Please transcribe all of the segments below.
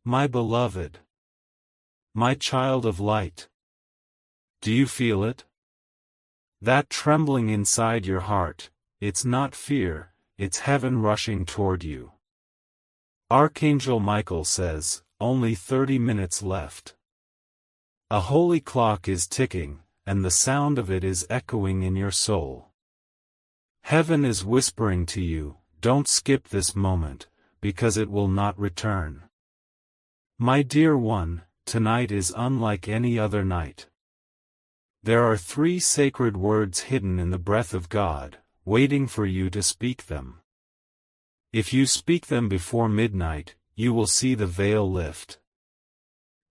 My beloved, my child of light. Do you feel it? That trembling inside your heart, it's not fear, it's heaven rushing toward you. Archangel Michael says, only 30 minutes left. A holy clock is ticking, and the sound of it is echoing in your soul. Heaven is whispering to you, don't skip this moment, because it will not return. My dear one, tonight is unlike any other night. There are 3 sacred words hidden in the breath of God, waiting for you to speak them. If you speak them before midnight, you will see the veil lift.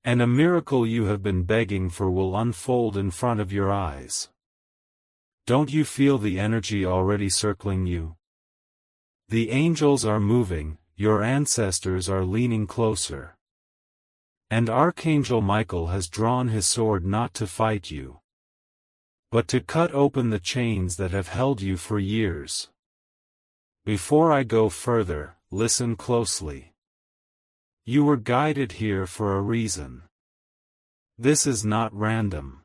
And a miracle you have been begging for will unfold in front of your eyes. Don't you feel the energy already circling you? The angels are moving, your ancestors are leaning closer. And Archangel Michael has drawn his sword not to fight you, but to cut open the chains that have held you for years. Before I go further, listen closely. You were guided here for a reason. This is not random.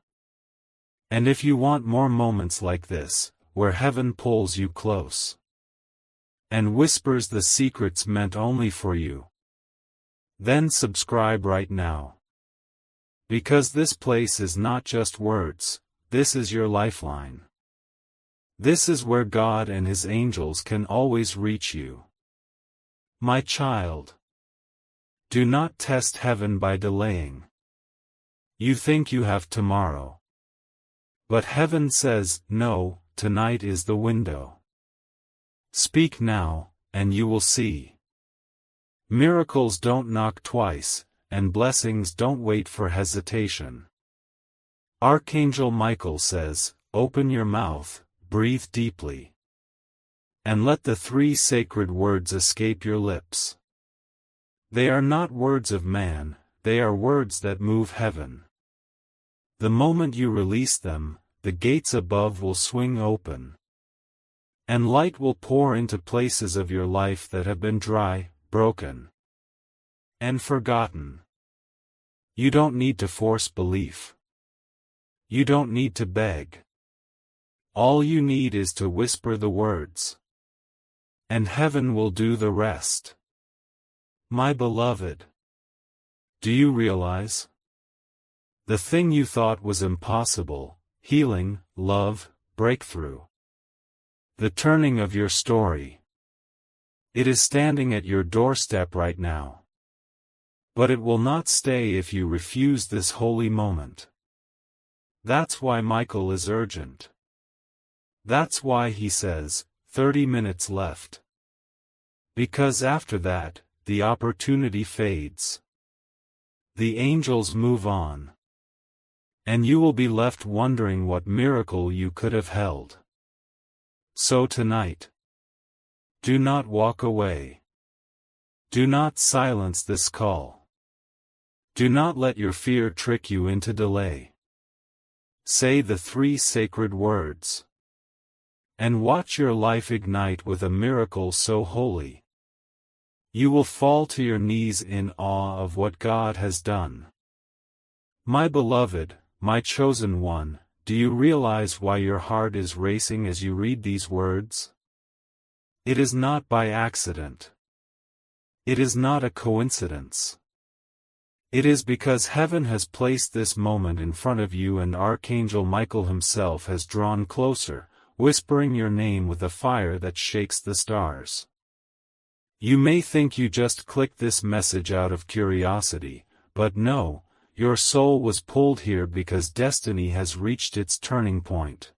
And if you want more moments like this, where heaven pulls you close and whispers the secrets meant only for you, then subscribe right now. Because this place is not just words, this is your lifeline. This is where God and His angels can always reach you. My child, do not test heaven by delaying. You think you have tomorrow. But heaven says, no, tonight is the window. Speak now, and you will see. Miracles don't knock twice, and blessings don't wait for hesitation. Archangel Michael says, open your mouth, breathe deeply, and let the 3 sacred words escape your lips. They are not words of man, they are words that move heaven. The moment you release them, the gates above will swing open, and light will pour into places of your life that have been dry, broken, and forgotten. You don't need to force belief. You don't need to beg. All you need is to whisper the words, and heaven will do the rest. My beloved, do you realize? The thing you thought was impossible, healing, love, breakthrough, the turning of your story, it is standing at your doorstep right now. But it will not stay if you refuse this holy moment. That's why Michael is urgent. That's why he says, 30 minutes left. Because after that, the opportunity fades. The angels move on. And you will be left wondering what miracle you could have held. So tonight, do not walk away. Do not silence this call. Do not let your fear trick you into delay. Say the 3 sacred words, and watch your life ignite with a miracle so holy. You will fall to your knees in awe of what God has done. My beloved, my chosen one, do you realize why your heart is racing as you read these words? It is not by accident. It is not a coincidence. It is because heaven has placed this moment in front of you, and Archangel Michael himself has drawn closer, whispering your name with a fire that shakes the stars. You may think you just clicked this message out of curiosity, but no, your soul was pulled here because destiny has reached its turning point.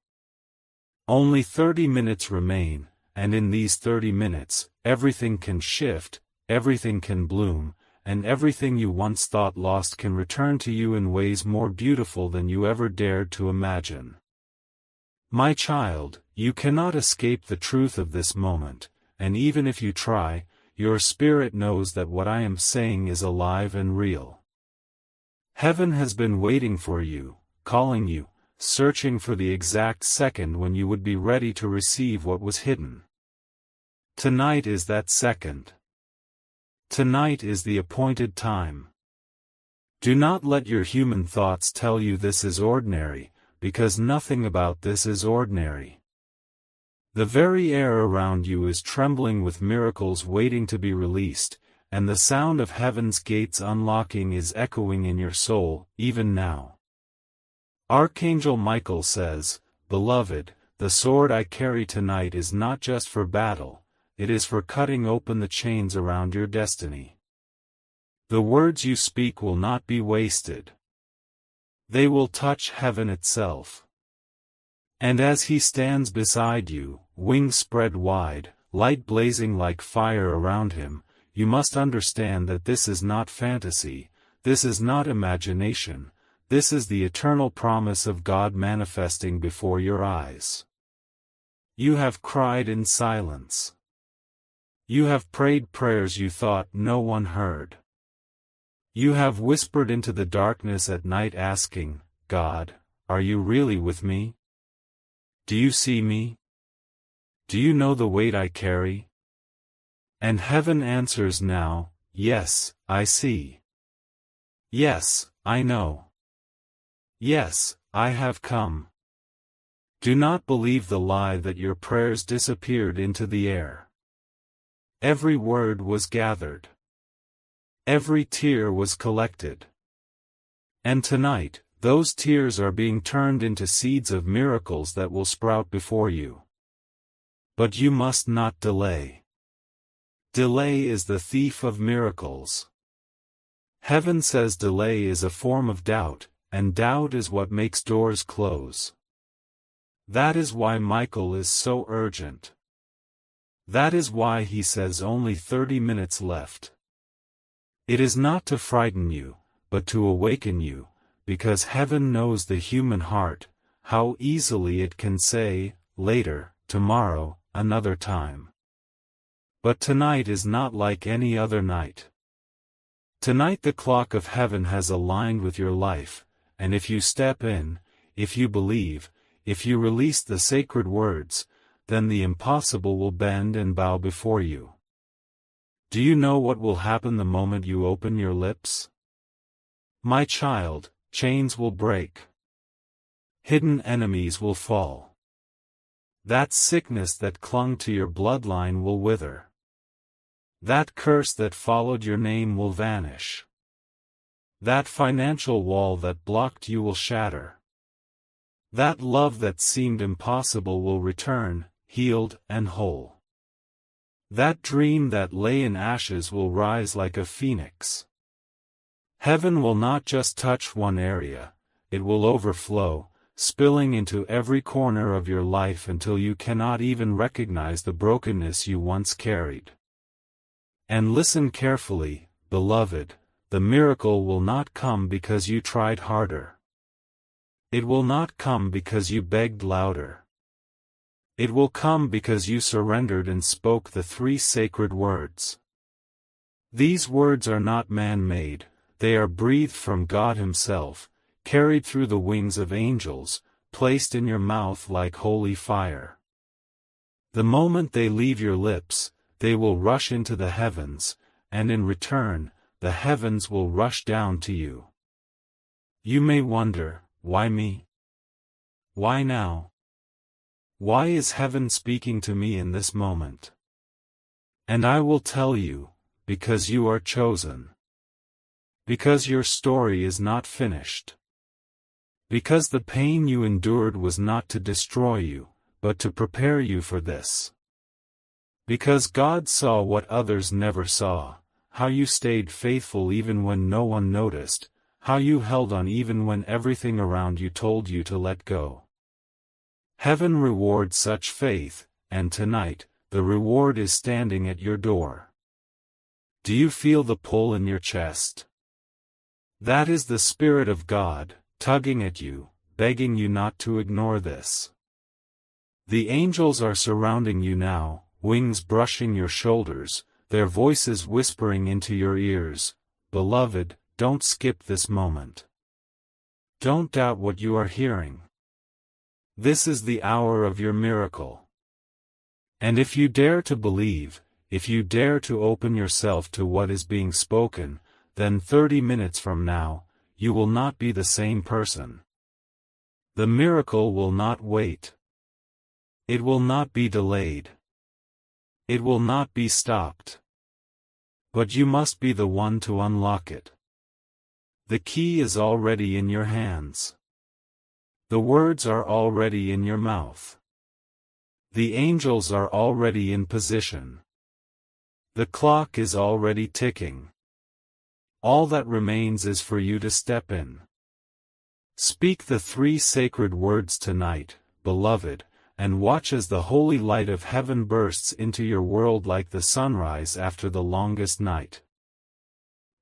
Only 30 minutes remain, and in these 30 minutes, everything can shift, everything can bloom, and everything you once thought lost can return to you in ways more beautiful than you ever dared to imagine. My child, you cannot escape the truth of this moment, and even if you try, your spirit knows that what I am saying is alive and real. Heaven has been waiting for you, calling you, searching for the exact second when you would be ready to receive what was hidden. Tonight is that second. Tonight is the appointed time. Do not let your human thoughts tell you this is ordinary, because nothing about this is ordinary. The very air around you is trembling with miracles waiting to be released, and the sound of heaven's gates unlocking is echoing in your soul, even now. Archangel Michael says, "Beloved, the sword I carry tonight is not just for battle, it is for cutting open the chains around your destiny. The words you speak will not be wasted. They will touch heaven itself." And as he stands beside you, wings spread wide, light blazing like fire around him, you must understand that this is not fantasy, this is not imagination, this is the eternal promise of God manifesting before your eyes. You have cried in silence. You have prayed prayers you thought no one heard. You have whispered into the darkness at night asking, "God, are you really with me? Do you see me? Do you know the weight I carry?" And heaven answers now, "Yes, I see. Yes, I know. Yes, I have come." Do not believe the lie that your prayers disappeared into the air. Every word was gathered. Every tear was collected. And tonight, those tears are being turned into seeds of miracles that will sprout before you. But you must not delay. Delay is the thief of miracles. Heaven says delay is a form of doubt, and doubt is what makes doors close. That is why Michael is so urgent. That is why he says only 30 minutes left. It is not to frighten you, but to awaken you, because heaven knows the human heart, how easily it can say, later, tomorrow, another time. But tonight is not like any other night. Tonight the clock of heaven has aligned with your life, and if you step in, if you believe, if you release the sacred words, then the impossible will bend and bow before you. Do you know what will happen the moment you open your lips? My child, chains will break. Hidden enemies will fall. That sickness that clung to your bloodline will wither. That curse that followed your name will vanish. That financial wall that blocked you will shatter. That love that seemed impossible will return, healed and whole. That dream that lay in ashes will rise like a phoenix. Heaven will not just touch one area, it will overflow, spilling into every corner of your life until you cannot even recognize the brokenness you once carried. And listen carefully, beloved, the miracle will not come because you tried harder. It will not come because you begged louder. It will come because you surrendered and spoke the 3 sacred words. These words are not man-made, they are breathed from God Himself, carried through the wings of angels, placed in your mouth like holy fire. The moment they leave your lips, they will rush into the heavens, and in return, the heavens will rush down to you. You may wonder, why me? Why now? Why is heaven speaking to me in this moment? And I will tell you, because you are chosen. Because your story is not finished. Because the pain you endured was not to destroy you, but to prepare you for this. Because God saw what others never saw, how you stayed faithful even when no one noticed, how you held on even when everything around you told you to let go. Heaven rewards such faith, and tonight, the reward is standing at your door. Do you feel the pull in your chest? That is the Spirit of God, tugging at you, begging you not to ignore this. The angels are surrounding you now, wings brushing your shoulders, their voices whispering into your ears, "Beloved, don't skip this moment. Don't doubt what you are hearing. This is the hour of your miracle. And if you dare to believe, if you dare to open yourself to what is being spoken, then 30 minutes from now, you will not be the same person. The miracle will not wait. It will not be delayed. It will not be stopped. But you must be the one to unlock it. The key is already in your hands. The words are already in your mouth. The angels are already in position. The clock is already ticking. All that remains is for you to step in. Speak the 3 sacred words tonight, beloved, and watch as the holy light of heaven bursts into your world like the sunrise after the longest night.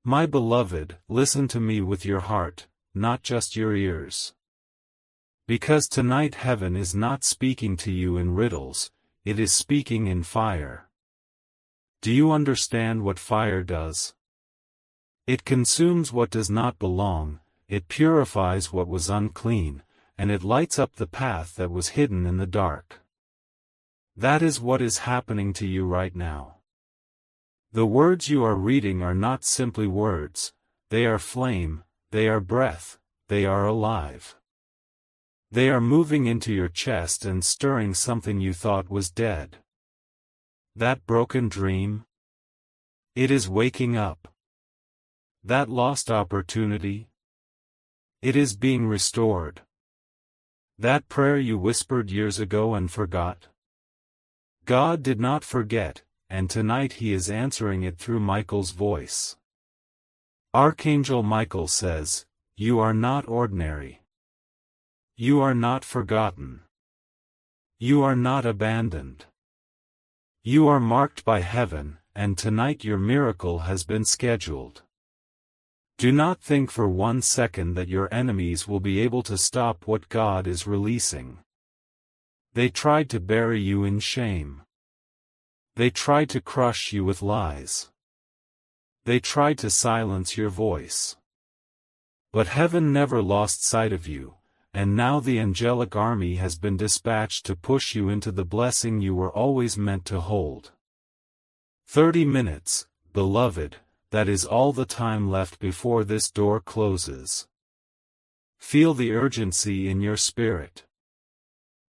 My beloved, listen to me with your heart, not just your ears. Because tonight heaven is not speaking to you in riddles, it is speaking in fire. Do you understand what fire does? It consumes what does not belong, it purifies what was unclean, and it lights up the path that was hidden in the dark. That is what is happening to you right now. The words you are reading are not simply words, they are flame, they are breath, they are alive. They are moving into your chest and stirring something you thought was dead. That broken dream? It is waking up. That lost opportunity? It is being restored. That prayer you whispered years ago and forgot? God did not forget, and tonight He is answering it through Michael's voice. Archangel Michael says, "You are not ordinary. You are not forgotten. You are not abandoned. You are marked by heaven, and tonight your miracle has been scheduled." Do not think for 1 second that your enemies will be able to stop what God is releasing. They tried to bury you in shame. They tried to crush you with lies. They tried to silence your voice. But heaven never lost sight of you, and now the angelic army has been dispatched to push you into the blessing you were always meant to hold. 30 minutes, beloved, that is all the time left before this door closes. Feel the urgency in your spirit.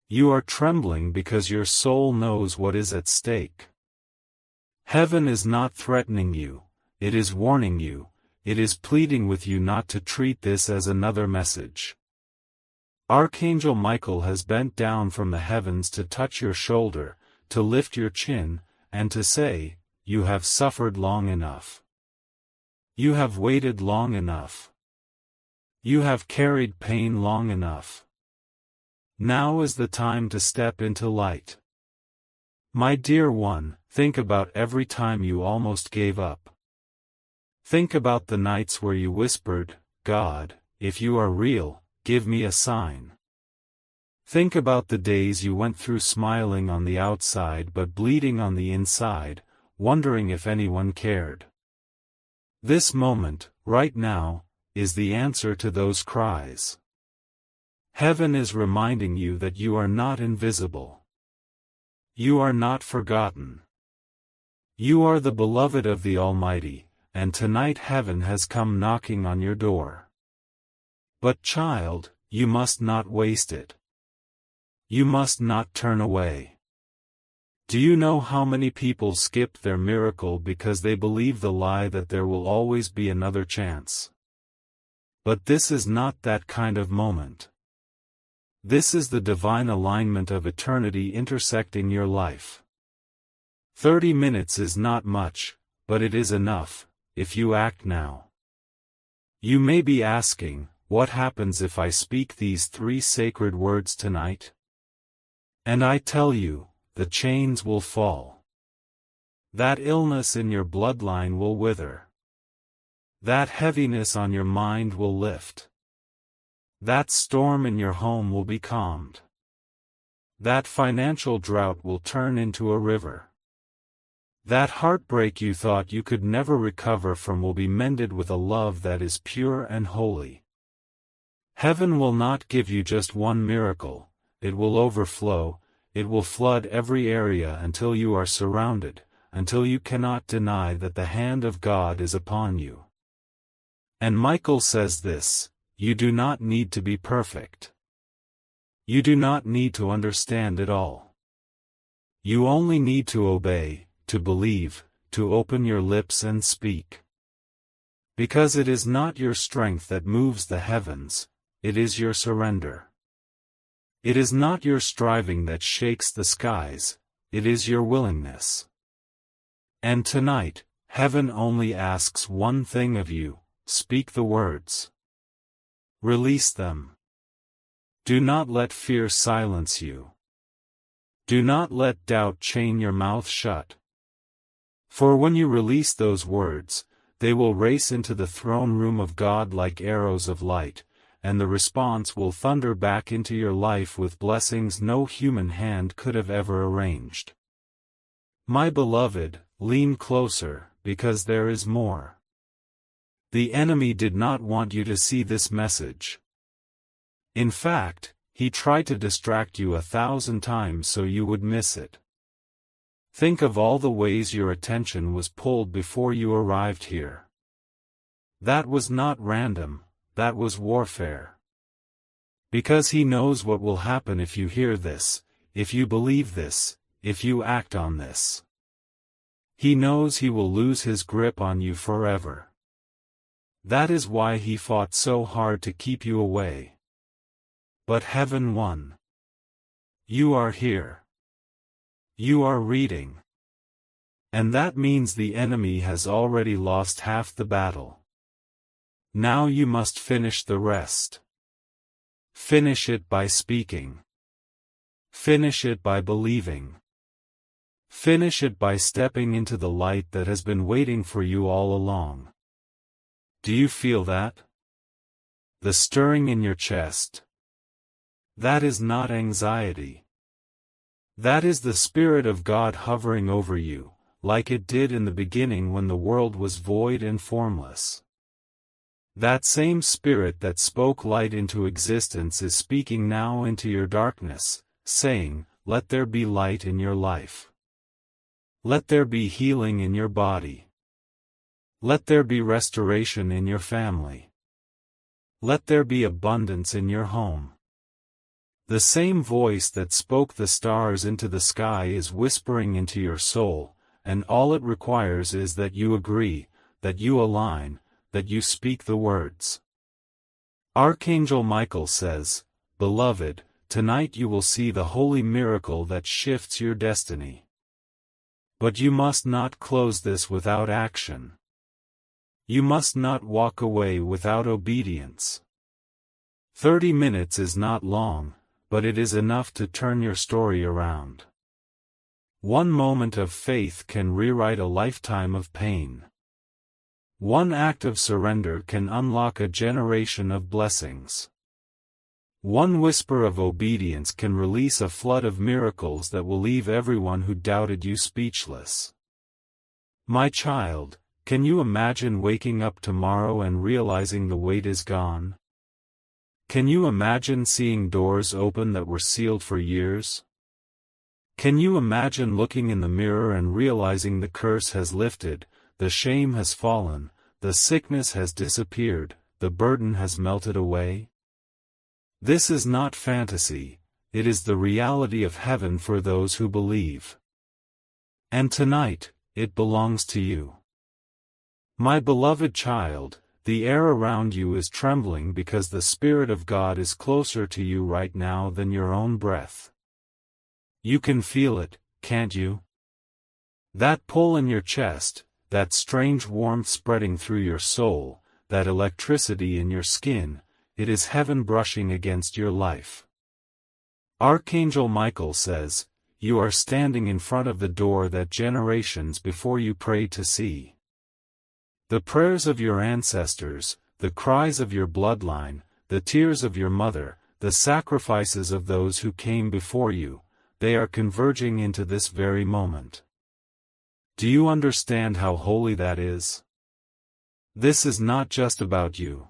You are trembling because your soul knows what is at stake. Heaven is not threatening you, it is warning you, it is pleading with you not to treat this as another message. Archangel Michael has bent down from the heavens to touch your shoulder, to lift your chin, and to say, "You have suffered long enough. You have waited long enough. You have carried pain long enough. Now is the time to step into light." My dear one, think about every time you almost gave up. Think about the nights where you whispered, "God, if you are real, give me a sign." Think about the days you went through smiling on the outside but bleeding on the inside, wondering if anyone cared. This moment, right now, is the answer to those cries. Heaven is reminding you that you are not invisible. You are not forgotten. You are the beloved of the Almighty, and tonight heaven has come knocking on your door. But child, you must not waste it. You must not turn away. Do you know how many people skip their miracle because they believe the lie that there will always be another chance? But this is not that kind of moment. This is the divine alignment of eternity intersecting your life. 30 minutes is not much, but it is enough, if you act now. You may be asking, what happens if I speak these 3 sacred words tonight? And I tell you, the chains will fall. That illness in your bloodline will wither. That heaviness on your mind will lift. That storm in your home will be calmed. That financial drought will turn into a river. That heartbreak you thought you could never recover from will be mended with a love that is pure and holy. Heaven will not give you just one miracle, it will overflow, it will flood every area until you are surrounded, until you cannot deny that the hand of God is upon you. And Michael says this: you do not need to be perfect. You do not need to understand it all. You only need to obey, to believe, to open your lips and speak. Because it is not your strength that moves the heavens, it is your surrender. It is not your striving that shakes the skies, it is your willingness. And tonight, heaven only asks one thing of you: speak the words. Release them. Do not let fear silence you. Do not let doubt chain your mouth shut. For when you release those words, they will race into the throne room of God like arrows of light, and the response will thunder back into your life with blessings no human hand could have ever arranged. My beloved, lean closer, because there is more. The enemy did not want you to see this message. In fact, he tried to distract you 1,000 times so you would miss it. Think of all the ways your attention was pulled before you arrived here. That was not random, that was warfare. Because he knows what will happen if you hear this, if you believe this, if you act on this. He knows he will lose his grip on you forever. That is why he fought so hard to keep you away. But heaven won. You are here. You are reading. And that means the enemy has already lost half the battle. Now you must finish the rest. Finish it by speaking. Finish it by believing. Finish it by stepping into the light that has been waiting for you all along. Do you feel that? The stirring in your chest. That is not anxiety. That is the Spirit of God hovering over you, like it did in the beginning when the world was void and formless. That same Spirit that spoke light into existence is speaking now into your darkness, saying, "Let there be light in your life. Let there be healing in your body. Let there be restoration in your family. Let there be abundance in your home." The same voice that spoke the stars into the sky is whispering into your soul, and all it requires is that you agree, that you align, that you speak the words. Archangel Michael says, "Beloved, tonight you will see the holy miracle that shifts your destiny." But you must not close this without action. You must not walk away without obedience. 30 minutes is not long, but it is enough to turn your story around. One moment of faith can rewrite a lifetime of pain. One act of surrender can unlock a generation of blessings. One whisper of obedience can release a flood of miracles that will leave everyone who doubted you speechless. My child, can you imagine waking up tomorrow and realizing the weight is gone? Can you imagine seeing doors open that were sealed for years? Can you imagine looking in the mirror and realizing the curse has lifted, the shame has fallen, the sickness has disappeared, the burden has melted away? This is not fantasy, it is the reality of heaven for those who believe. And tonight, it belongs to you. My beloved child, the air around you is trembling because the Spirit of God is closer to you right now than your own breath. You can feel it, can't you? That pull in your chest, that strange warmth spreading through your soul, that electricity in your skin, it is heaven brushing against your life. Archangel Michael says, "You are standing in front of the door that generations before you prayed to see." The prayers of your ancestors, the cries of your bloodline, the tears of your mother, the sacrifices of those who came before you, they are converging into this very moment. Do you understand how holy that is? This is not just about you.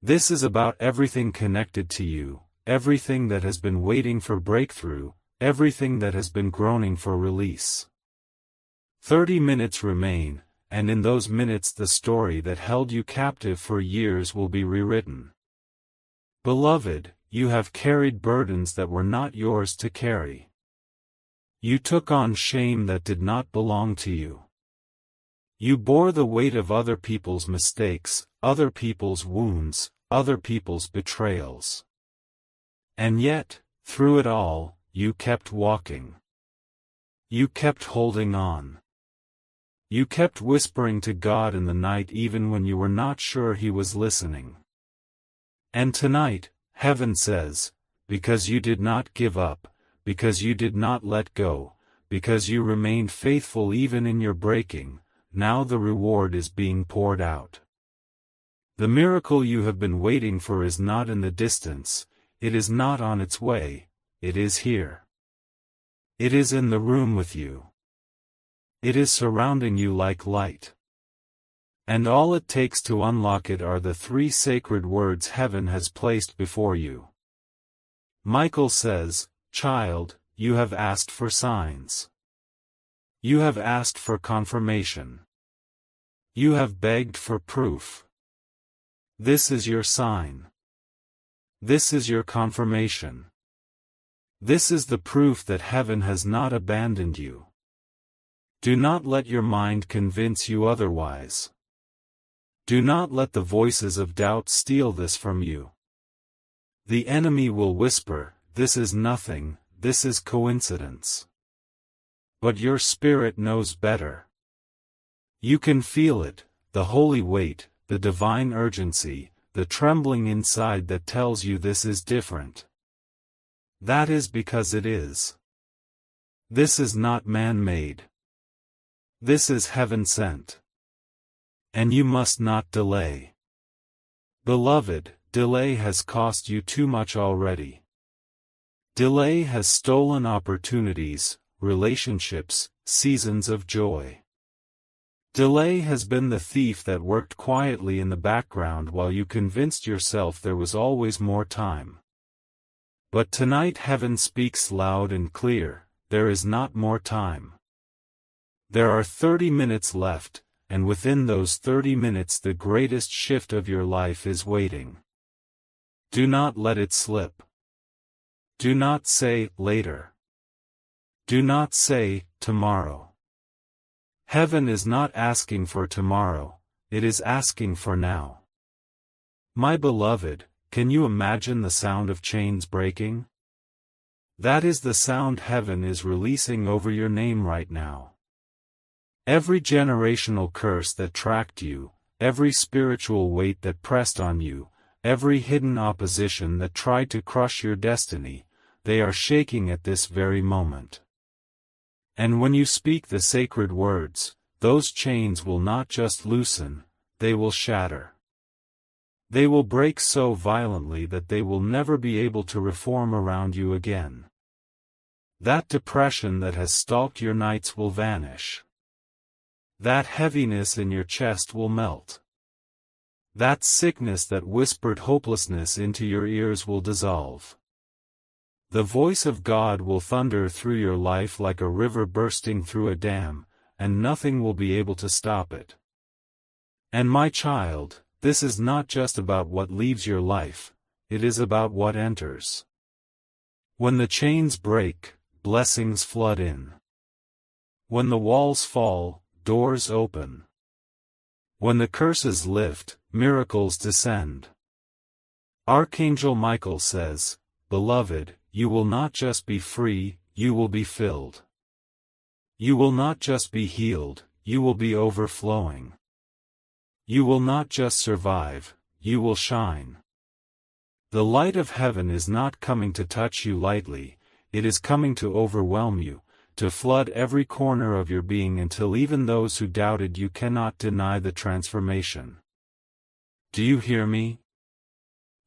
This is about everything connected to you, everything that has been waiting for breakthrough, everything that has been groaning for release. 30 minutes remain, and in those minutes the story that held you captive for years will be rewritten. Beloved, you have carried burdens that were not yours to carry. You took on shame that did not belong to you. You bore the weight of other people's mistakes, other people's wounds, other people's betrayals. And yet, through it all, you kept walking. You kept holding on. You kept whispering to God in the night even when you were not sure He was listening. And tonight, heaven says, because you did not give up, because you did not let go, because you remained faithful even in your breaking, now the reward is being poured out. The miracle you have been waiting for is not in the distance, it is not on its way, it is here. It is in the room with you. It is surrounding you like light. And all it takes to unlock it are the 3 sacred words heaven has placed before you. Michael says, "Child, you have asked for signs. You have asked for confirmation. You have begged for proof. This is your sign. This is your confirmation. This is the proof that heaven has not abandoned you. Do not let your mind convince you otherwise. Do not let the voices of doubt steal this from you. The enemy will whisper, 'This is nothing, this is coincidence.' But your spirit knows better. You can feel it, the holy weight, the divine urgency, the trembling inside that tells you this is different. That is because it is. This is not man-made. This is heaven-sent. And you must not delay. Beloved, delay has cost you too much already. Delay has stolen opportunities, relationships, seasons of joy. Delay has been the thief that worked quietly in the background while you convinced yourself there was always more time. But tonight heaven speaks loud and clear, there is not more time. There are 30 minutes left, and within those 30 minutes the greatest shift of your life is waiting. Do not let it slip. Do not say, later. Do not say, tomorrow. Heaven is not asking for tomorrow, it is asking for now. My beloved, can you imagine the sound of chains breaking? That is the sound heaven is releasing over your name right now. Every generational curse that tracked you, every spiritual weight that pressed on you, every hidden opposition that tried to crush your destiny, they are shaking at this very moment. And when you speak the sacred words, those chains will not just loosen, they will shatter. They will break so violently that they will never be able to reform around you again. That depression that has stalked your nights will vanish. That heaviness in your chest will melt. That sickness that whispered hopelessness into your ears will dissolve. The voice of God will thunder through your life like a river bursting through a dam, and nothing will be able to stop it. And my child, this is not just about what leaves your life, it is about what enters. When the chains break, blessings flood in. When the walls fall, doors open. When the curses lift, miracles descend. Archangel Michael says, "Beloved, you will not just be free, you will be filled. You will not just be healed, you will be overflowing. You will not just survive, you will shine." The light of heaven is not coming to touch you lightly, it is coming to overwhelm you, to flood every corner of your being until even those who doubted you cannot deny the transformation. Do you hear me?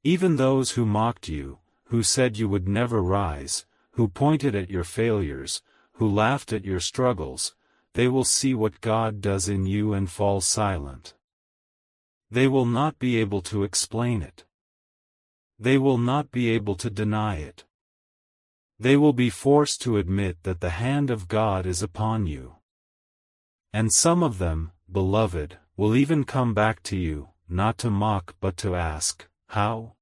Even those who mocked you, who said you would never rise, who pointed at your failures, who laughed at your struggles, they will see what God does in you and fall silent. They will not be able to explain it. They will not be able to deny it. They will be forced to admit that the hand of God is upon you. And some of them, beloved, will even come back to you, not to mock but to ask, How?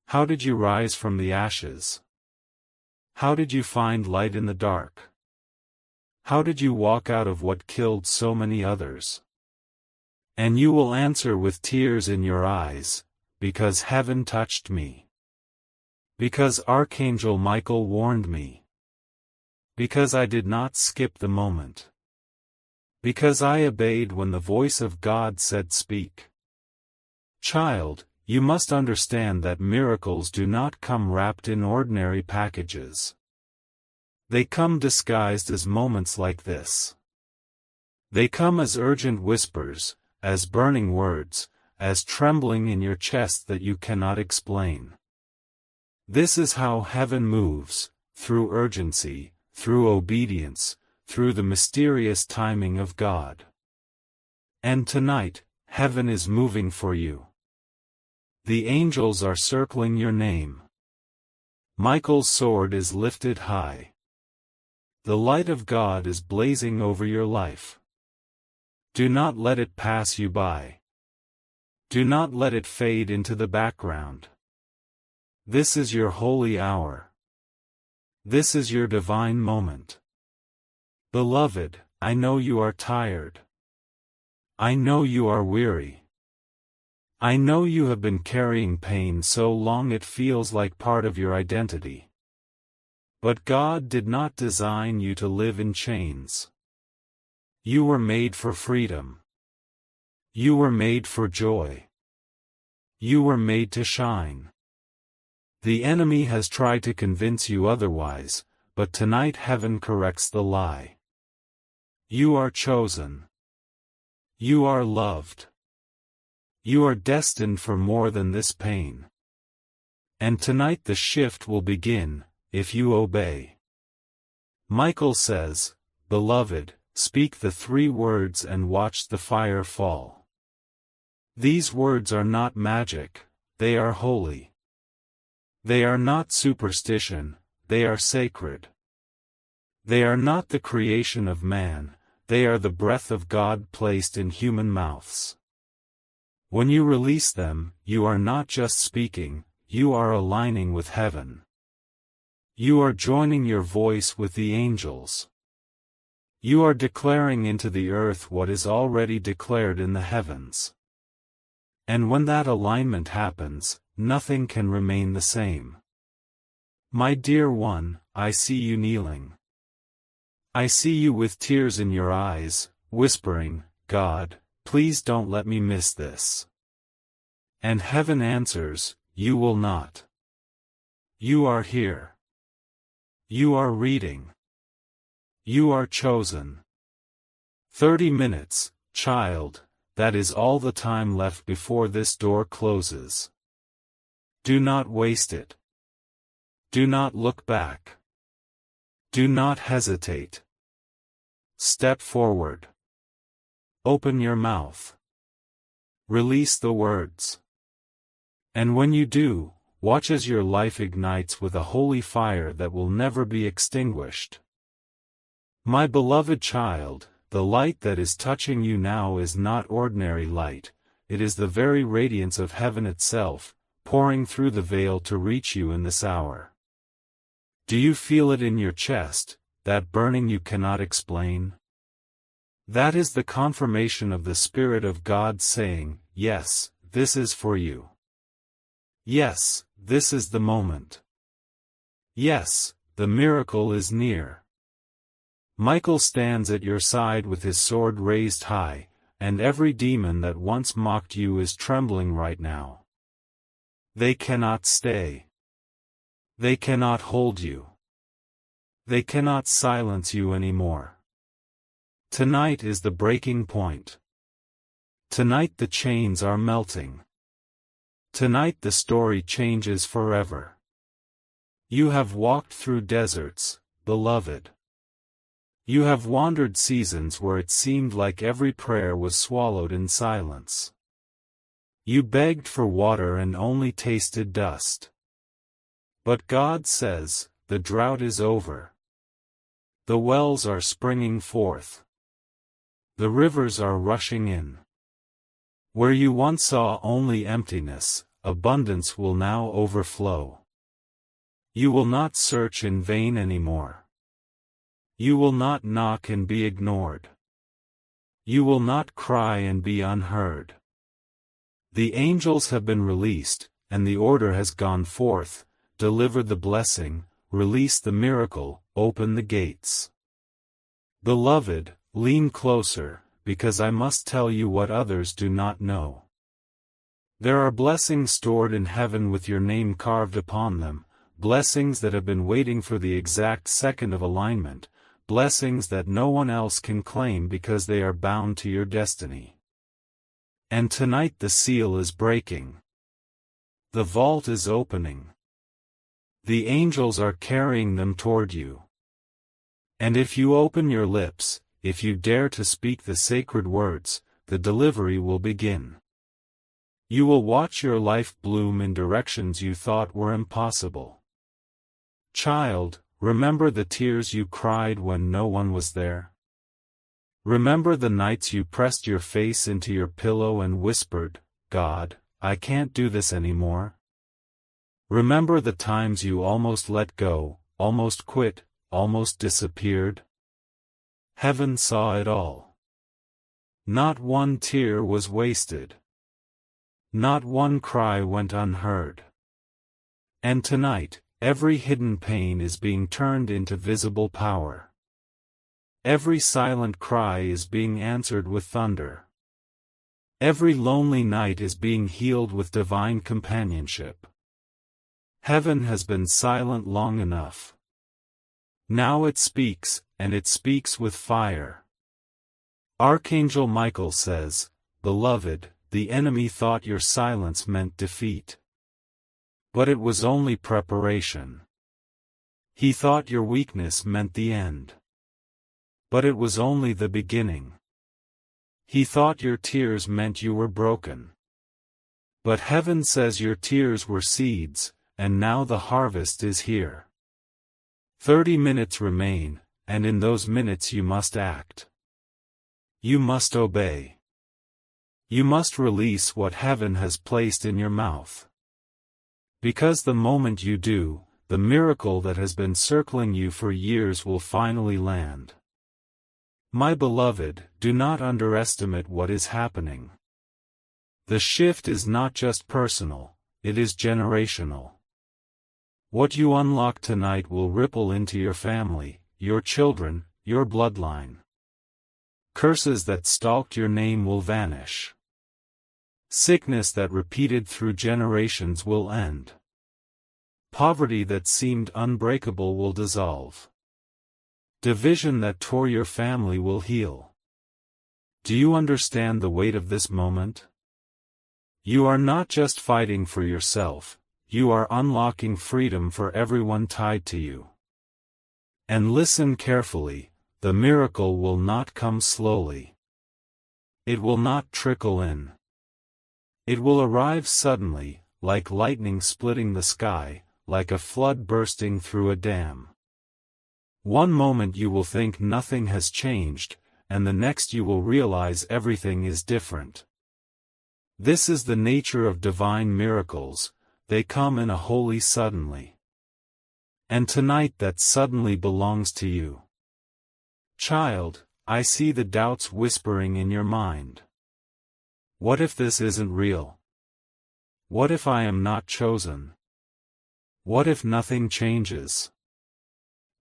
How did you rise from the ashes? How did you find light in the dark? How did you walk out of what killed so many others? And you will answer with tears in your eyes, because heaven touched me. Because Archangel Michael warned me. Because I did not skip the moment. Because I obeyed when the voice of God said speak. Child, you must understand that miracles do not come wrapped in ordinary packages. They come disguised as moments like this. They come as urgent whispers, as burning words, as trembling in your chest that you cannot explain. This is how heaven moves, through urgency, through obedience, through the mysterious timing of God. And tonight, heaven is moving for you. The angels are circling your name. Michael's sword is lifted high. The light of God is blazing over your life. Do not let it pass you by. Do not let it fade into the background. This is your holy hour. This is your divine moment. Beloved, I know you are tired. I know you are weary. I know you have been carrying pain so long it feels like part of your identity. But God did not design you to live in chains. You were made for freedom. You were made for joy. You were made to shine. The enemy has tried to convince you otherwise, but tonight heaven corrects the lie. You are chosen. You are loved. You are destined for more than this pain. And tonight the shift will begin, if you obey. Michael says, Beloved, speak the 3 words and watch the fire fall. These words are not magic, they are holy. They are not superstition, they are sacred. They are not the creation of man, they are the breath of God placed in human mouths. When you release them, you are not just speaking, you are aligning with heaven. You are joining your voice with the angels. You are declaring into the earth what is already declared in the heavens. And when that alignment happens, nothing can remain the same. My dear one, I see you kneeling. I see you with tears in your eyes, whispering, God, please don't let me miss this. And heaven answers, you will not. You are here. You are reading. You are chosen. 30 minutes, child, that is all the time left before this door closes. Do not waste it. Do not look back. Do not hesitate. Step forward. Open your mouth. Release the words. And when you do, watch as your life ignites with a holy fire that will never be extinguished. My beloved child, the light that is touching you now is not ordinary light, it is the very radiance of heaven itself, pouring through the veil to reach you in this hour. Do you feel it in your chest, that burning you cannot explain? That is the confirmation of the Spirit of God saying, yes, this is for you. Yes, this is the moment. Yes, the miracle is near. Michael stands at your side with his sword raised high, and every demon that once mocked you is trembling right now. They cannot stay. They cannot hold you. They cannot silence you anymore. Tonight is the breaking point. Tonight the chains are melting. Tonight the story changes forever. You have walked through deserts, beloved. You have wandered seasons where it seemed like every prayer was swallowed in silence. You begged for water and only tasted dust. But God says, the drought is over. The wells are springing forth. The rivers are rushing in. Where you once saw only emptiness, abundance will now overflow. You will not search in vain anymore. You will not knock and be ignored. You will not cry and be unheard. The angels have been released, and the order has gone forth: deliver the blessing, release the miracle, open the gates. Beloved, lean closer, because I must tell you what others do not know. There are blessings stored in heaven with your name carved upon them, blessings that have been waiting for the exact second of alignment, blessings that no one else can claim because they are bound to your destiny. And tonight the seal is breaking. The vault is opening. The angels are carrying them toward you. And if you open your lips, if you dare to speak the sacred words, the delivery will begin. You will watch your life bloom in directions you thought were impossible. Child, remember the tears you cried when no one was there? Remember the nights you pressed your face into your pillow and whispered, "God, I can't do this anymore"? Remember the times you almost let go, almost quit, almost disappeared? Heaven saw it all. Not one tear was wasted. Not one cry went unheard. And tonight, every hidden pain is being turned into visible power. Every silent cry is being answered with thunder. Every lonely night is being healed with divine companionship. Heaven has been silent long enough. Now it speaks, and it speaks with fire. Archangel Michael says, "Beloved, the enemy thought your silence meant defeat. But it was only preparation. He thought your weakness meant the end. But it was only the beginning. He thought your tears meant you were broken. But heaven says your tears were seeds, and now the harvest is here. 30 minutes remain, and in those minutes you must act. You must obey. You must release what heaven has placed in your mouth. Because the moment you do, the miracle that has been circling you for years will finally land. My beloved, do not underestimate what is happening. The shift is not just personal, it is generational. What you unlock tonight will ripple into your family, your children, your bloodline. Curses that stalked your name will vanish. Sickness that repeated through generations will end. Poverty that seemed unbreakable will dissolve. Division that tore your family will heal. Do you understand the weight of this moment? You are not just fighting for yourself, you are unlocking freedom for everyone tied to you. And listen carefully, the miracle will not come slowly. It will not trickle in. It will arrive suddenly, like lightning splitting the sky, like a flood bursting through a dam. One moment you will think nothing has changed, and the next you will realize everything is different. This is the nature of divine miracles, they come in a holy suddenly. And tonight that suddenly belongs to you. Child, I see the doubts whispering in your mind. What if this isn't real? What if I am not chosen? What if nothing changes?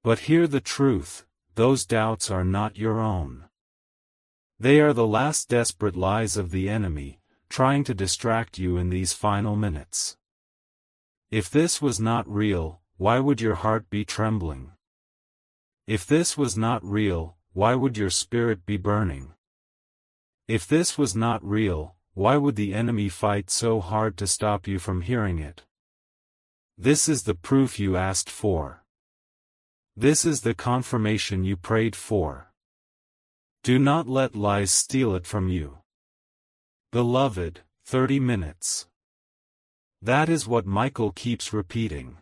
But hear the truth, those doubts are not your own. They are the last desperate lies of the enemy, trying to distract you in these final minutes. If this was not real, why would your heart be trembling? If this was not real, why would your spirit be burning? If this was not real, why would the enemy fight so hard to stop you from hearing it? This is the proof you asked for. This is the confirmation you prayed for. Do not let lies steal it from you. Beloved, 30 minutes. That is what Michael keeps repeating.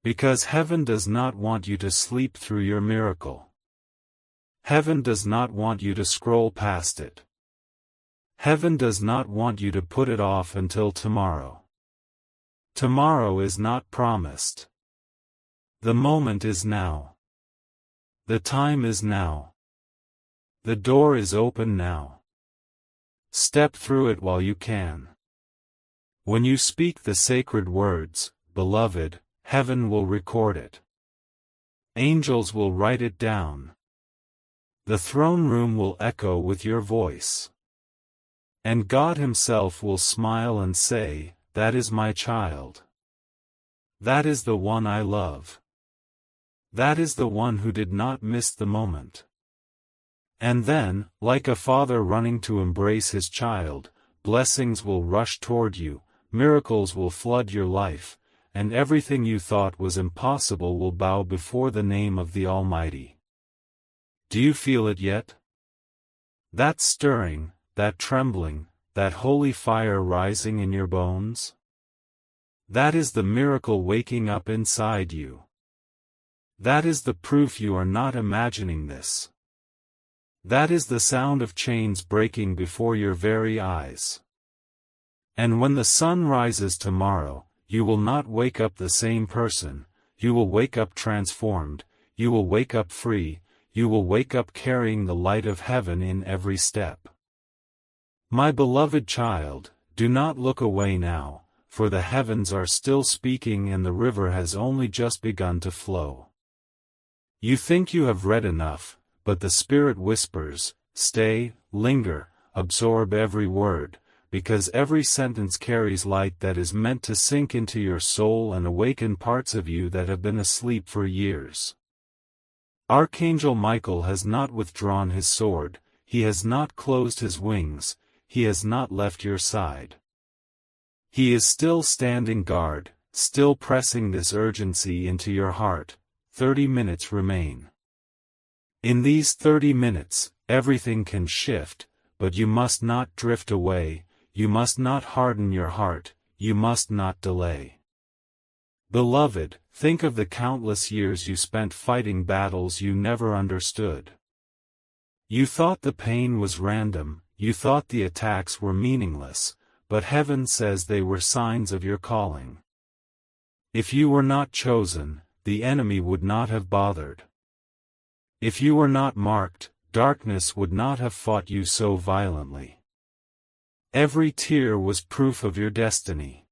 Because heaven does not want you to sleep through your miracle. Heaven does not want you to scroll past it. Heaven does not want you to put it off until tomorrow. Tomorrow is not promised. The moment is now. The time is now. The door is open now. Step through it while you can. When you speak the sacred words, beloved, heaven will record it. Angels will write it down. The throne room will echo with your voice. And God Himself will smile and say, "That is my child. That is the one I love. That is the one who did not miss the moment." And then, like a father running to embrace his child, blessings will rush toward you, miracles will flood your life, and everything you thought was impossible will bow before the name of the Almighty. Do you feel it yet? That stirring, that trembling, that holy fire rising in your bones? That is the miracle waking up inside you. That is the proof you are not imagining this. That is the sound of chains breaking before your very eyes. And when the sun rises tomorrow, you will not wake up the same person, you will wake up transformed, you will wake up free, you will wake up carrying the light of heaven in every step. My beloved child, do not look away now, for the heavens are still speaking and the river has only just begun to flow. You think you have read enough, but the Spirit whispers, "Stay, linger, absorb every word, because every sentence carries light that is meant to sink into your soul and awaken parts of you that have been asleep for years." Archangel Michael has not withdrawn his sword, he has not closed his wings, he has not left your side. He is still standing guard, still pressing this urgency into your heart. 30 minutes remain. In these 30 minutes, everything can shift, but you must not drift away, you must not harden your heart, you must not delay. Beloved, think of the countless years you spent fighting battles you never understood. You thought the pain was random, you thought the attacks were meaningless, but heaven says they were signs of your calling. If you were not chosen, the enemy would not have bothered. If you were not marked, darkness would not have fought you so violently. Every tear was proof of your destiny.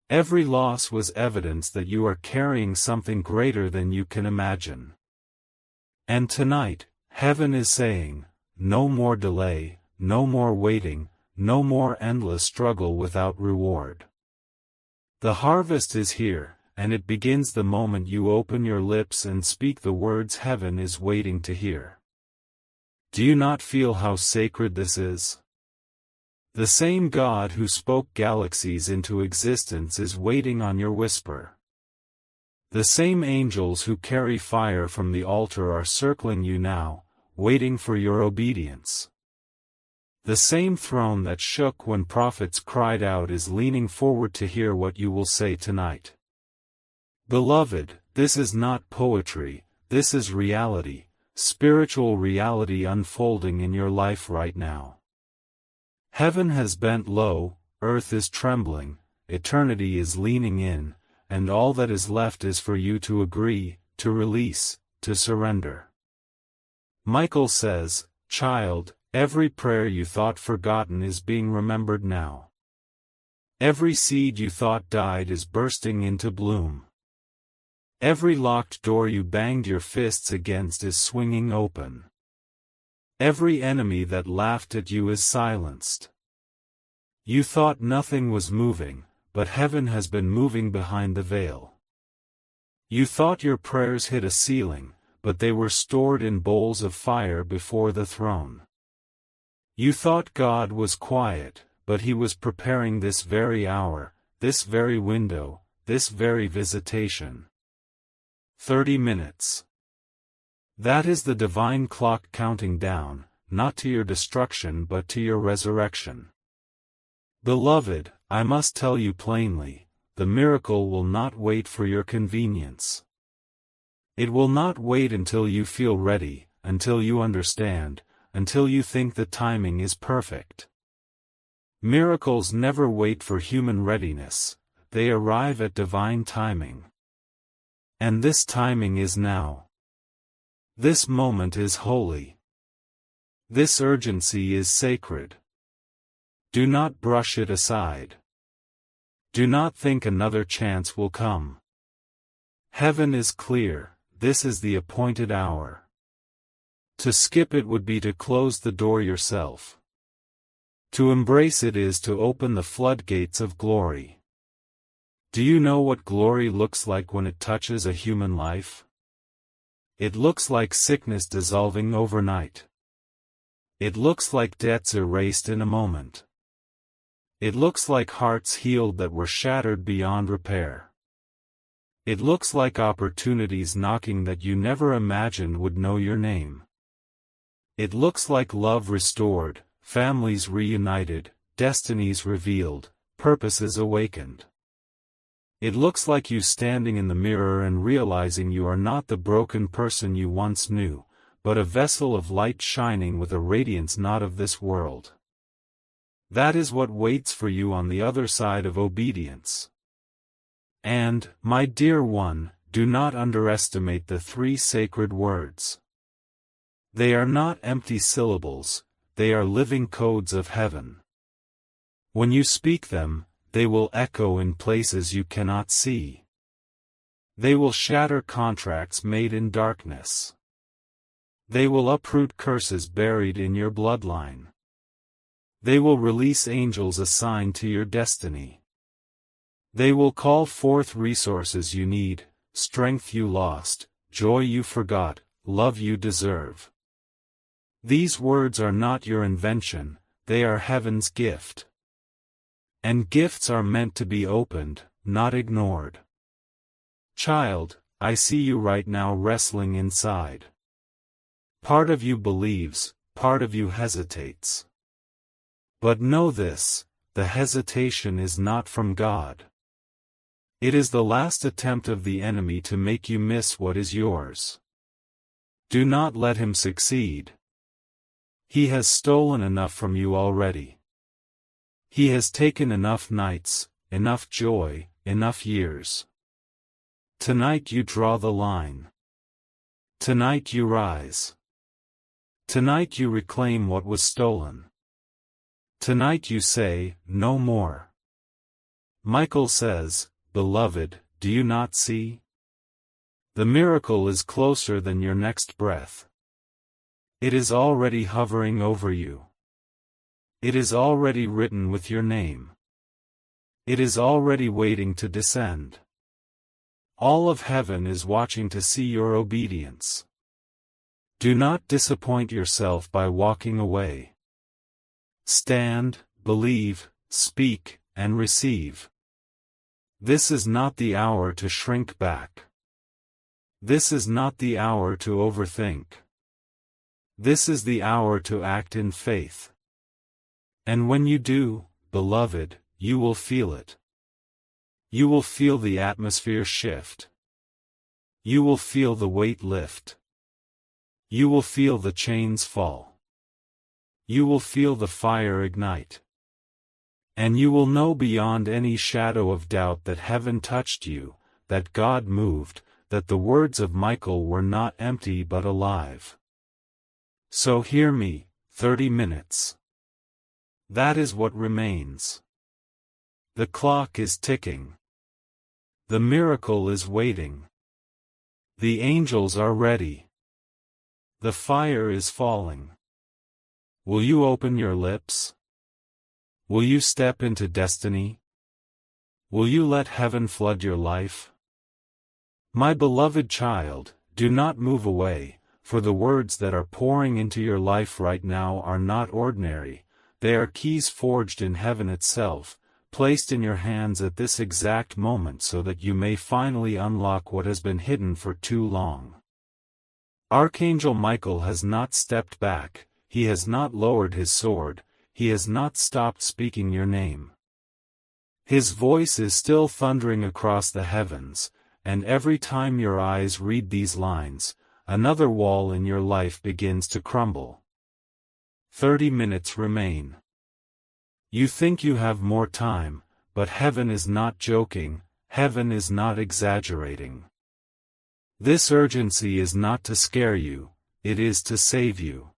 Every loss was evidence that you are carrying something greater than you can imagine. And tonight, heaven is saying, no more delay, no more waiting, no more endless struggle without reward. The harvest is here, and it begins the moment you open your lips and speak the words heaven is waiting to hear. Do you not feel how sacred this is? The same God who spoke galaxies into existence is waiting on your whisper. The same angels who carry fire from the altar are circling you now, waiting for your obedience. The same throne that shook when prophets cried out is leaning forward to hear what you will say tonight. Beloved, this is not poetry, this is reality, spiritual reality unfolding in your life right now. Heaven has bent low, earth is trembling, eternity is leaning in, and all that is left is for you to agree, to release, to surrender. Michael says, "Child, every prayer you thought forgotten is being remembered now. Every seed you thought died is bursting into bloom. Every locked door you banged your fists against is swinging open. Every enemy that laughed at you is silenced. You thought nothing was moving, but heaven has been moving behind the veil. You thought your prayers hit a ceiling, but they were stored in bowls of fire before the throne. You thought God was quiet, but He was preparing this very hour, this very window, this very visitation. 30 minutes. That is the divine clock counting down, not to your destruction but to your resurrection. Beloved, I must tell you plainly, the miracle will not wait for your convenience. It will not wait until you feel ready, until you understand, until you think the timing is perfect. Miracles never wait for human readiness, they arrive at divine timing. And this timing is now. This moment is holy. This urgency is sacred. Do not brush it aside. Do not think another chance will come. Heaven is clear, this is the appointed hour. To skip it would be to close the door yourself. To embrace it is to open the floodgates of glory. Do you know what glory looks like when it touches a human life? It looks like sickness dissolving overnight. It looks like debts erased in a moment. It looks like hearts healed that were shattered beyond repair. It looks like opportunities knocking that you never imagined would know your name. It looks like love restored, families reunited, destinies revealed, purposes awakened. It looks like you standing in the mirror and realizing you are not the broken person you once knew, but a vessel of light shining with a radiance not of this world. That is what waits for you on the other side of obedience. And, my dear one, do not underestimate the 3 sacred words. They are not empty syllables, they are living codes of heaven. When you speak them, they will echo in places you cannot see. They will shatter contracts made in darkness. They will uproot curses buried in your bloodline. They will release angels assigned to your destiny. They will call forth resources you need, strength you lost, joy you forgot, love you deserve. These words are not your invention, they are heaven's gift. And gifts are meant to be opened, not ignored. Child, I see you right now wrestling inside. Part of you believes, part of you hesitates. But know this, the hesitation is not from God. It is the last attempt of the enemy to make you miss what is yours. Do not let him succeed. He has stolen enough from you already. He has taken enough nights, enough joy, enough years. Tonight you draw the line. Tonight you rise. Tonight you reclaim what was stolen. Tonight you say, no more. Michael says, Beloved, do you not see? The miracle is closer than your next breath. It is already hovering over you. It is already written with your name. It is already waiting to descend. All of heaven is watching to see your obedience. Do not disappoint yourself by walking away. Stand, believe, speak, and receive. This is not the hour to shrink back. This is not the hour to overthink. This is the hour to act in faith. And when you do, beloved, you will feel it. You will feel the atmosphere shift. You will feel the weight lift. You will feel the chains fall. You will feel the fire ignite. And you will know beyond any shadow of doubt that heaven touched you, that God moved, that the words of Michael were not empty but alive. So hear me, 30 minutes. That is what remains. The clock is ticking. The miracle is waiting. The angels are ready. The fire is falling. Will you open your lips? Will you step into destiny? Will you let heaven flood your life? My beloved child, do not move away, for the words that are pouring into your life right now are not ordinary, they are keys forged in heaven itself, placed in your hands at this exact moment so that you may finally unlock what has been hidden for too long. Archangel Michael has not stepped back, he has not lowered his sword, he has not stopped speaking your name. His voice is still thundering across the heavens, and every time your eyes read these lines, another wall in your life begins to crumble. 30 minutes remain. You think you have more time, but heaven is not joking, heaven is not exaggerating. This urgency is not to scare you, it is to save you.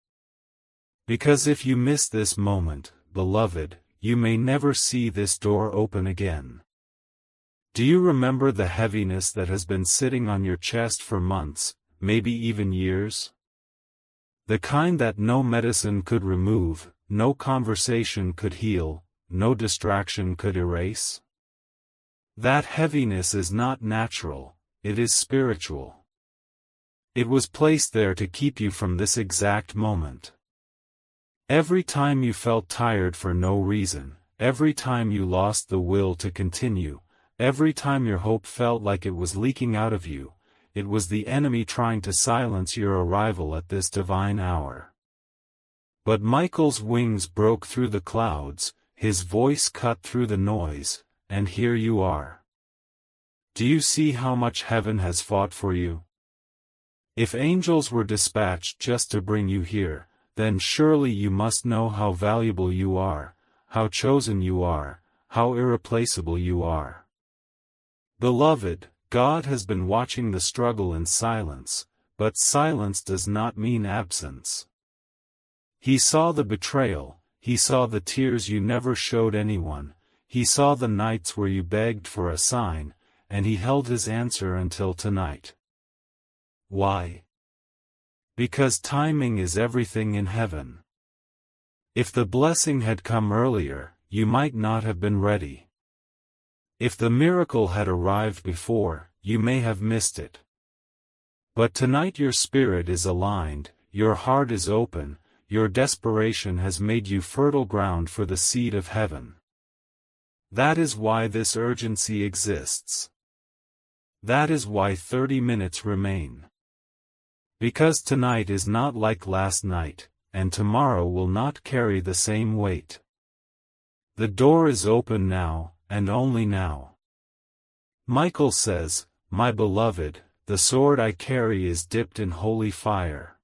Because if you miss this moment, beloved, you may never see this door open again. Do you remember the heaviness that has been sitting on your chest for months, maybe even years? The kind that no medicine could remove, no conversation could heal, no distraction could erase? That heaviness is not natural, it is spiritual. It was placed there to keep you from this exact moment. Every time you felt tired for no reason, every time you lost the will to continue, every time your hope felt like it was leaking out of you, it was the enemy trying to silence your arrival at this divine hour. But Michael's wings broke through the clouds, his voice cut through the noise, and here you are. Do you see how much heaven has fought for you? If angels were dispatched just to bring you here, then surely you must know how valuable you are, how chosen you are, how irreplaceable you are. Beloved, God has been watching the struggle in silence, but silence does not mean absence. He saw the betrayal, he saw the tears you never showed anyone, he saw the nights where you begged for a sign, and he held his answer until tonight. Why? Because timing is everything in heaven. If the blessing had come earlier, you might not have been ready. If the miracle had arrived before, you may have missed it. But tonight your spirit is aligned, your heart is open, your desperation has made you fertile ground for the seed of heaven. That is why this urgency exists. That is why 30 minutes remain. Because tonight is not like last night, and tomorrow will not carry the same weight. The door is open now, and only now. Michael says, "My beloved, the sword I carry is dipped in holy fire.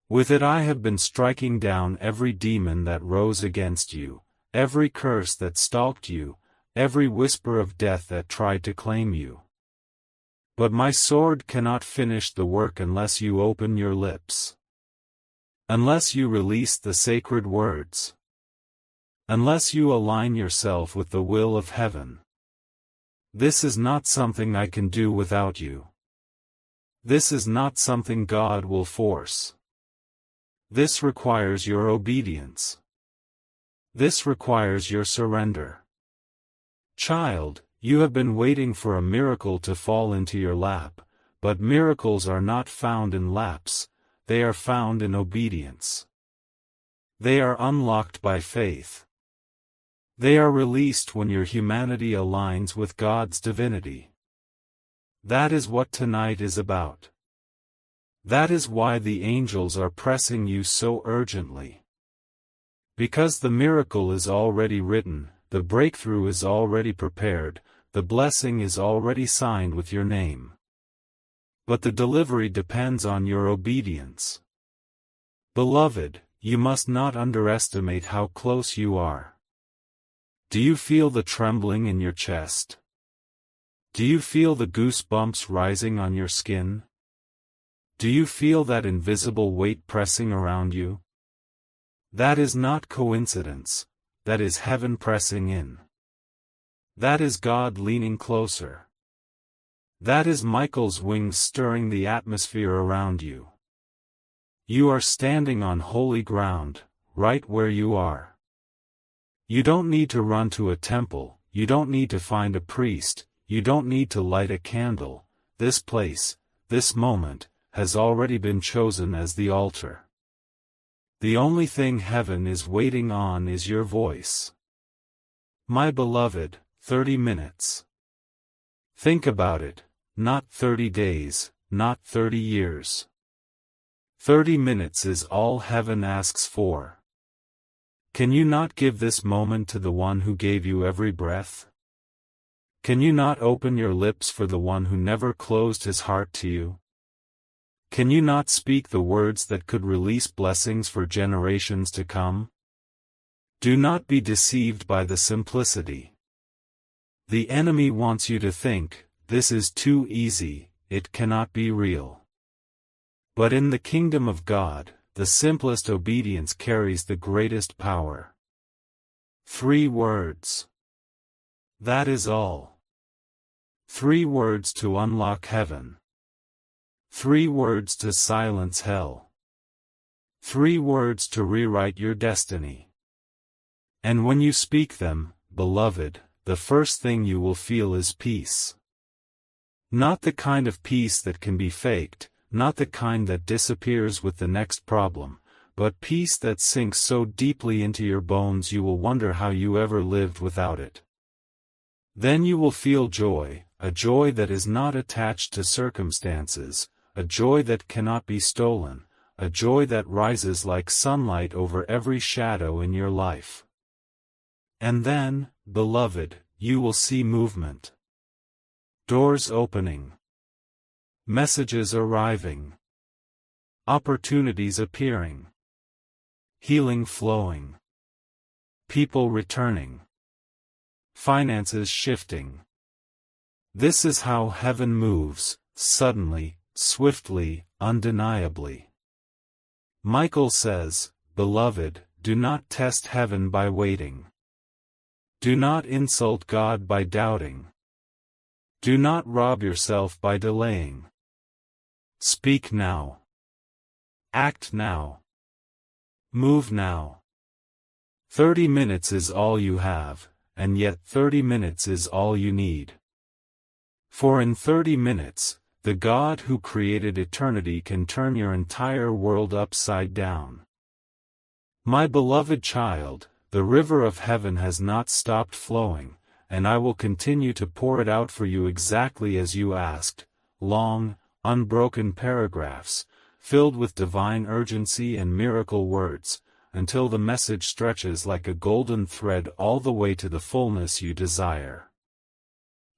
With it I have been striking down every demon that rose against you, every curse that stalked you, every whisper of death that tried to claim you. But my sword cannot finish the work unless you open your lips. Unless you release the sacred words. Unless you align yourself with the will of heaven. This is not something I can do without you. This is not something God will force. This requires your obedience. This requires your surrender. Child, you have been waiting for a miracle to fall into your lap, but miracles are not found in laps, they are found in obedience. They are unlocked by faith. They are released when your humanity aligns with God's divinity. That is what tonight is about. That is why the angels are pressing you so urgently. Because the miracle is already written, the breakthrough is already prepared, the blessing is already signed with your name. But the delivery depends on your obedience. Beloved, you must not underestimate how close you are. Do you feel the trembling in your chest? Do you feel the goosebumps rising on your skin? Do you feel that invisible weight pressing around you? That is not coincidence, that is heaven pressing in. That is God leaning closer. That is Michael's wings stirring the atmosphere around you. You are standing on holy ground, right where you are. You don't need to run to a temple, you don't need to find a priest, you don't need to light a candle. This place, this moment, has already been chosen as the altar. The only thing heaven is waiting on is your voice. My beloved, 30 minutes. Think about it, not 30 days, not 30 years. 30 minutes is all heaven asks for. Can you not give this moment to the one who gave you every breath? Can you not open your lips for the one who never closed his heart to you? Can you not speak the words that could release blessings for generations to come? Do not be deceived by the simplicity. The enemy wants you to think, this is too easy, it cannot be real. But in the kingdom of God, the simplest obedience carries the greatest power. 3 words. That is all. 3 words to unlock heaven. 3 words to silence hell. 3 words to rewrite your destiny. And when you speak them, beloved, the first thing you will feel is peace. Not the kind of peace that can be faked, not the kind that disappears with the next problem, but peace that sinks so deeply into your bones you will wonder how you ever lived without it. Then you will feel joy, a joy that is not attached to circumstances, a joy that cannot be stolen, a joy that rises like sunlight over every shadow in your life. And then, beloved, you will see movement. Doors opening. Messages arriving. Opportunities appearing. Healing flowing. People returning. Finances shifting. This is how heaven moves, suddenly, swiftly, undeniably. Michael says, beloved, do not test heaven by waiting. Do not insult God by doubting. Do not rob yourself by delaying. Speak now. Act now. Move now. 30 minutes is all you have, and yet 30 minutes is all you need. For in 30 minutes, the God who created eternity can turn your entire world upside down. My beloved child, the river of heaven has not stopped flowing, and I will continue to pour it out for you exactly as you asked, long, unbroken paragraphs, filled with divine urgency and miracle words, until the message stretches like a golden thread all the way to the fullness you desire.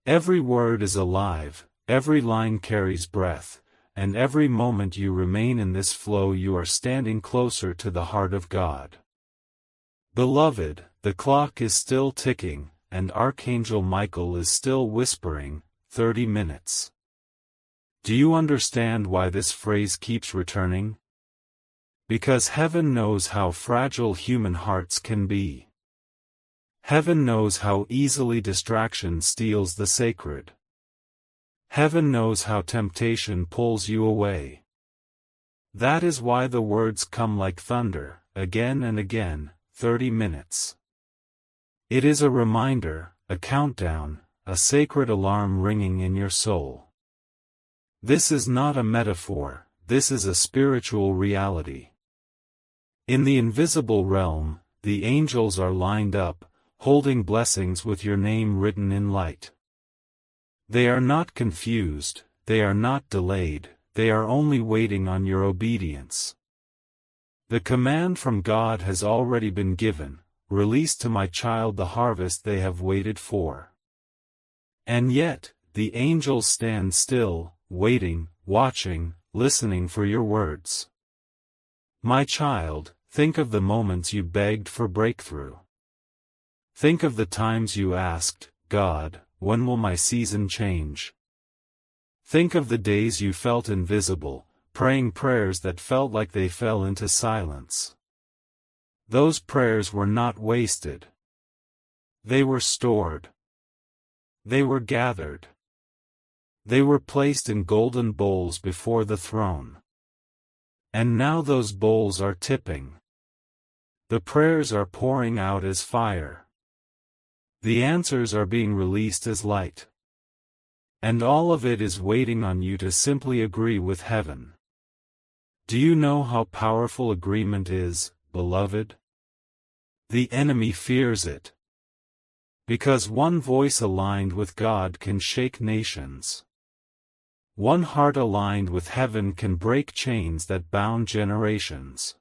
Every word is alive, every line carries breath, and every moment you remain in this flow you are standing closer to the heart of God. Beloved, the clock is still ticking, and Archangel Michael is still whispering, 30 minutes. Do you understand why this phrase keeps returning? Because heaven knows how fragile human hearts can be. Heaven knows how easily distraction steals the sacred. Heaven knows how temptation pulls you away. That is why the words come like thunder, again and again, 30 minutes. It is a reminder, a countdown, a sacred alarm ringing in your soul. This is not a metaphor, this is a spiritual reality. In the invisible realm, the angels are lined up, holding blessings with your name written in light. They are not confused, they are not delayed, they are only waiting on your obedience. The command from God has already been given, release to my child the harvest they have waited for. And yet, the angels stand still, waiting, watching, listening for your words. My child, think of the moments you begged for breakthrough. Think of the times you asked, God, when will my season change? Think of the days you felt invisible, praying prayers that felt like they fell into silence. Those prayers were not wasted. They were stored. They were gathered. They were placed in golden bowls before the throne. And now those bowls are tipping. The prayers are pouring out as fire. The answers are being released as light. And all of it is waiting on you to simply agree with heaven. Do you know how powerful agreement is, beloved? The enemy fears it. Because one voice aligned with God can shake nations. One heart aligned with heaven can break chains that bound generations.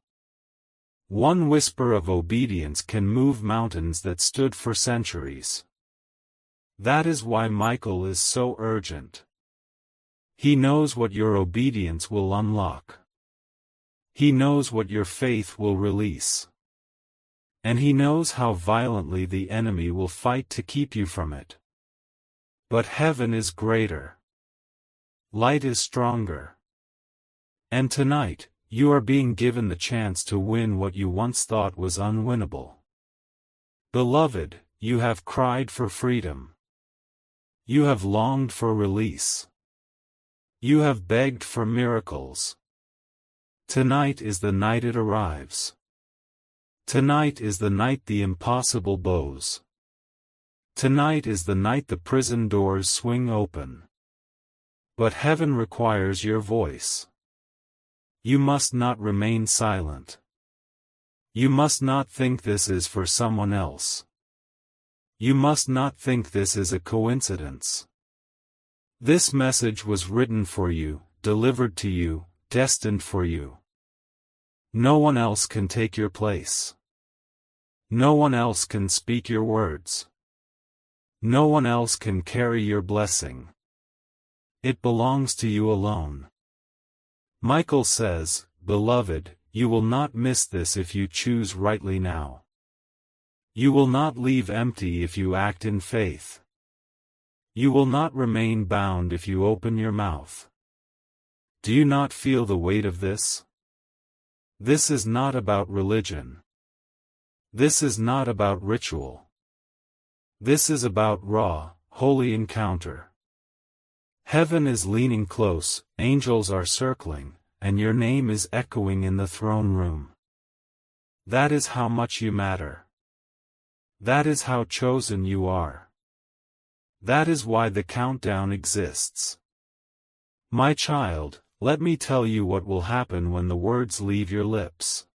One whisper of obedience can move mountains that stood for centuries. That is why Michael is so urgent. He knows what your obedience will unlock. He knows what your faith will release. And he knows how violently the enemy will fight to keep you from it. But heaven is greater. Light is stronger. And tonight, you are being given the chance to win what you once thought was unwinnable. Beloved, you have cried for freedom. You have longed for release. You have begged for miracles. Tonight is the night it arrives. Tonight is the night the impossible bows. Tonight is the night the prison doors swing open. But heaven requires your voice. You must not remain silent. You must not think this is for someone else. You must not think this is a coincidence. This message was written for you, delivered to you, destined for you. No one else can take your place. No one else can speak your words. No one else can carry your blessing. It belongs to you alone. Michael says, "Beloved, you will not miss this if you choose rightly now. You will not leave empty if you act in faith. You will not remain bound if you open your mouth." Do you not feel the weight of this? This is not about religion. This is not about ritual. This is about raw, holy encounter. Heaven is leaning close, angels are circling, and your name is echoing in the throne room. That is how much you matter. That is how chosen you are. That is why the countdown exists. My child, let me tell you what will happen when the words leave your lips.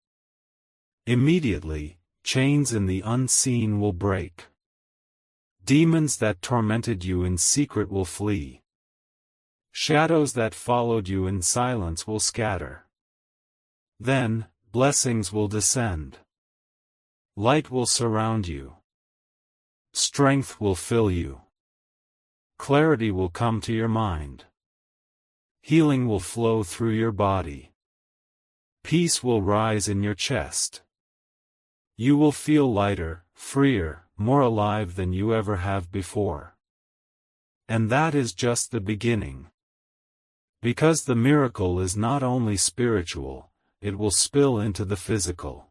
Immediately, chains in the unseen will break. Demons that tormented you in secret will flee. Shadows that followed you in silence will scatter. Then, blessings will descend. Light will surround you. Strength will fill you. Clarity will come to your mind. Healing will flow through your body. Peace will rise in your chest. You will feel lighter, freer, more alive than you ever have before. And that is just the beginning. Because the miracle is not only spiritual, it will spill into the physical.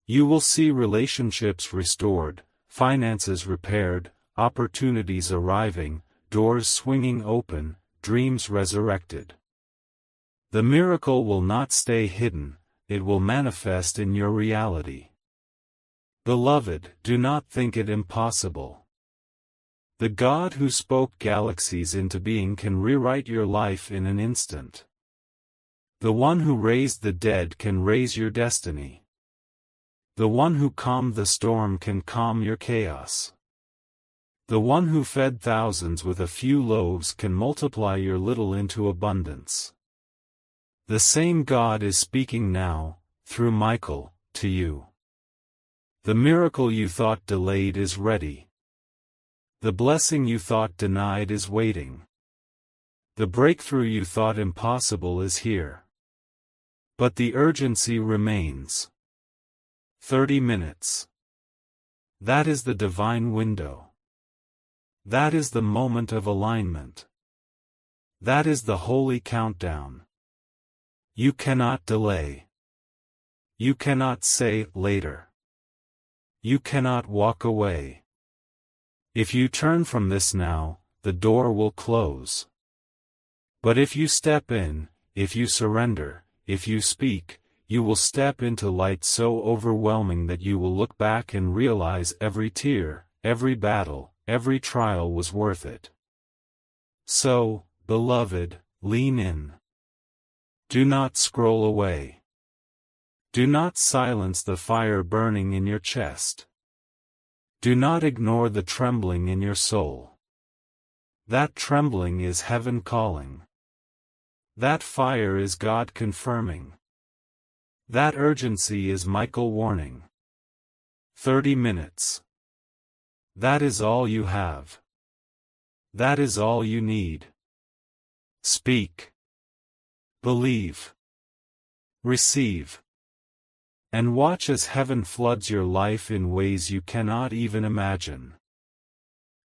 You will see relationships restored, finances repaired, opportunities arriving, doors swinging open, dreams resurrected. The miracle will not stay hidden, it will manifest in your reality. Beloved, do not think it impossible. The God who spoke galaxies into being can rewrite your life in an instant. The one who raised the dead can raise your destiny. The one who calmed the storm can calm your chaos. The one who fed thousands with a few loaves can multiply your little into abundance. The same God is speaking now, through Michael, to you. The miracle you thought delayed is ready. The blessing you thought denied is waiting. The breakthrough you thought impossible is here. But the urgency remains. 30 minutes. That is the divine window. That is the moment of alignment. That is the holy countdown. You cannot delay. You cannot say later. You cannot walk away. If you turn from this now, the door will close. But if you step in, if you surrender, if you speak, you will step into light so overwhelming that you will look back and realize every tear, every battle, every trial was worth it. So, beloved, lean in. Do not scroll away. Do not silence the fire burning in your chest. Do not ignore the trembling in your soul. That trembling is heaven calling. That fire is God confirming. That urgency is Michael warning. 30 minutes. That is all you have. That is all you need. Speak. Believe. Receive. And watch as heaven floods your life in ways you cannot even imagine.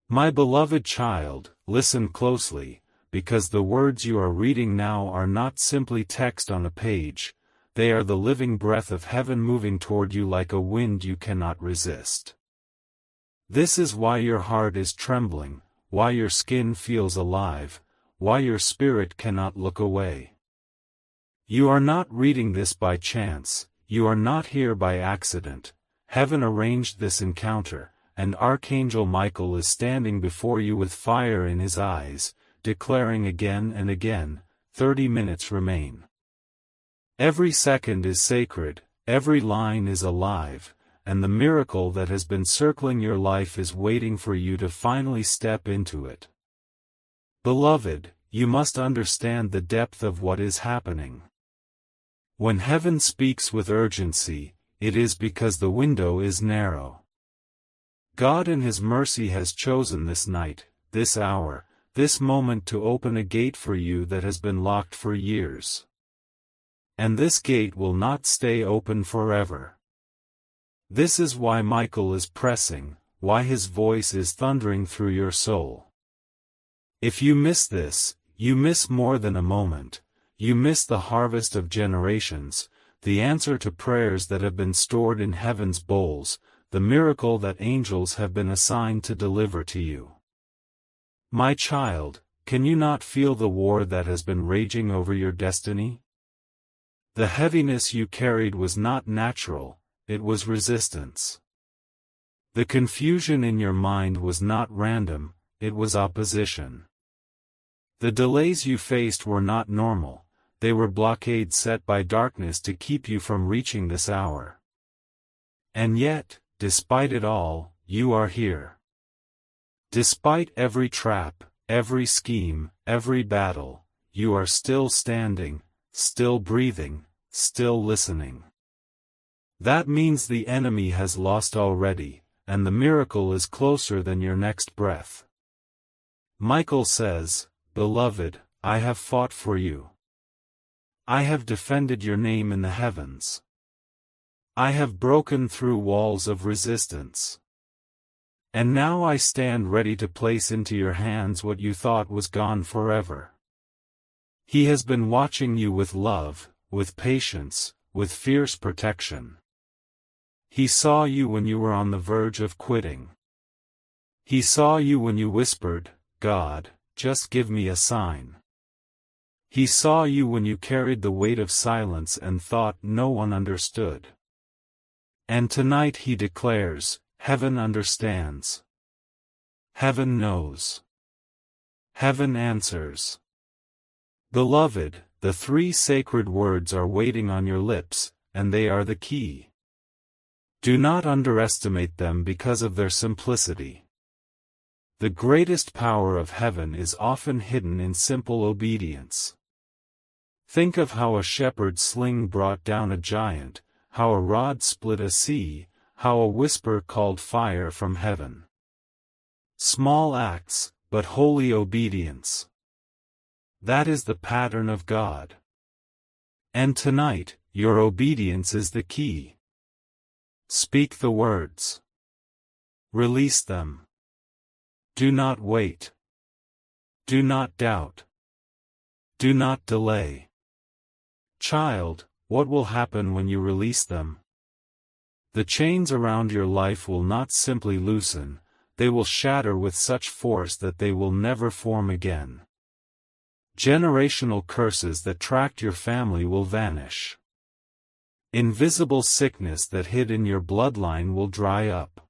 My beloved child, listen closely, because the words you are reading now are not simply text on a page, they are the living breath of heaven moving toward you like a wind you cannot resist. This is why your heart is trembling, why your skin feels alive, why your spirit cannot look away. You are not reading this by chance, you are not here by accident. Heaven arranged this encounter, and Archangel Michael is standing before you with fire in his eyes, declaring again and again, 30 minutes remain. Every second is sacred, every line is alive, and the miracle that has been circling your life is waiting for you to finally step into it. Beloved, you must understand the depth of what is happening. When heaven speaks with urgency, it is because the window is narrow. God in His mercy has chosen this night, this hour, this moment to open a gate for you that has been locked for years. And this gate will not stay open forever. This is why Michael is pressing, why his voice is thundering through your soul. If you miss this, you miss more than a moment. You miss the harvest of generations, the answer to prayers that have been stored in heaven's bowls, the miracle that angels have been assigned to deliver to you. My child, can you not feel the war that has been raging over your destiny? The heaviness you carried was not natural, it was resistance. The confusion in your mind was not random, it was opposition. The delays you faced were not normal. They were blockades set by darkness to keep you from reaching this hour. And yet, despite it all, you are here. Despite every trap, every scheme, every battle, you are still standing, still breathing, still listening. That means the enemy has lost already, and the miracle is closer than your next breath. Michael says, "Beloved, I have fought for you. I have defended your name in the heavens. I have broken through walls of resistance. And now I stand ready to place into your hands what you thought was gone forever." He has been watching you with love, with patience, with fierce protection. He saw you when you were on the verge of quitting. He saw you when you whispered, "God, just give me a sign." He saw you when you carried the weight of silence and thought no one understood. And tonight He declares, heaven understands. Heaven knows. Heaven answers. Beloved, the 3 sacred words are waiting on your lips, and they are the key. Do not underestimate them because of their simplicity. The greatest power of heaven is often hidden in simple obedience. Think of how a shepherd's sling brought down a giant, how a rod split a sea, how a whisper called fire from heaven. Small acts, but holy obedience. That is the pattern of God. And tonight, your obedience is the key. Speak the words. Release them. Do not wait. Do not doubt. Do not delay. Child, what will happen when you release them? The chains around your life will not simply loosen, they will shatter with such force that they will never form again. Generational curses that tracked your family will vanish. Invisible sickness that hid in your bloodline will dry up.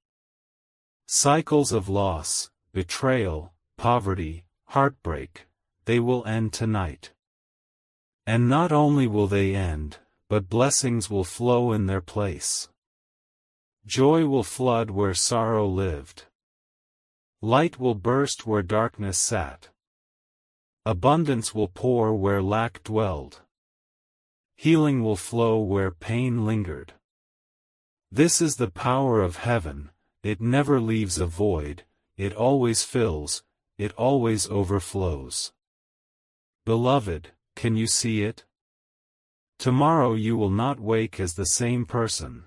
Cycles of loss, betrayal, poverty, heartbreak, they will end tonight. And not only will they end, but blessings will flow in their place. Joy will flood where sorrow lived. Light will burst where darkness sat. Abundance will pour where lack dwelled. Healing will flow where pain lingered. This is the power of heaven, it never leaves a void, it always fills, it always overflows. Beloved, can you see it? Tomorrow you will not wake as the same person.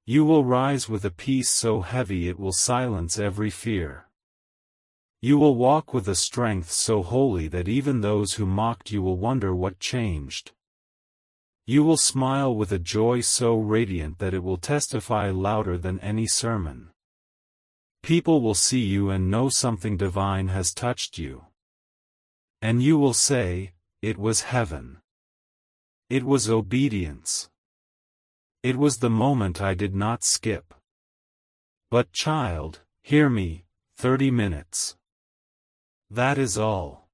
You will rise with a peace so heavy it will silence every fear. You will walk with a strength so holy that even those who mocked you will wonder what changed. You will smile with a joy so radiant that it will testify louder than any sermon. People will see you and know something divine has touched you. And you will say, "It was heaven. It was obedience. It was the moment I did not skip." But child, hear me, 30 minutes. That is all.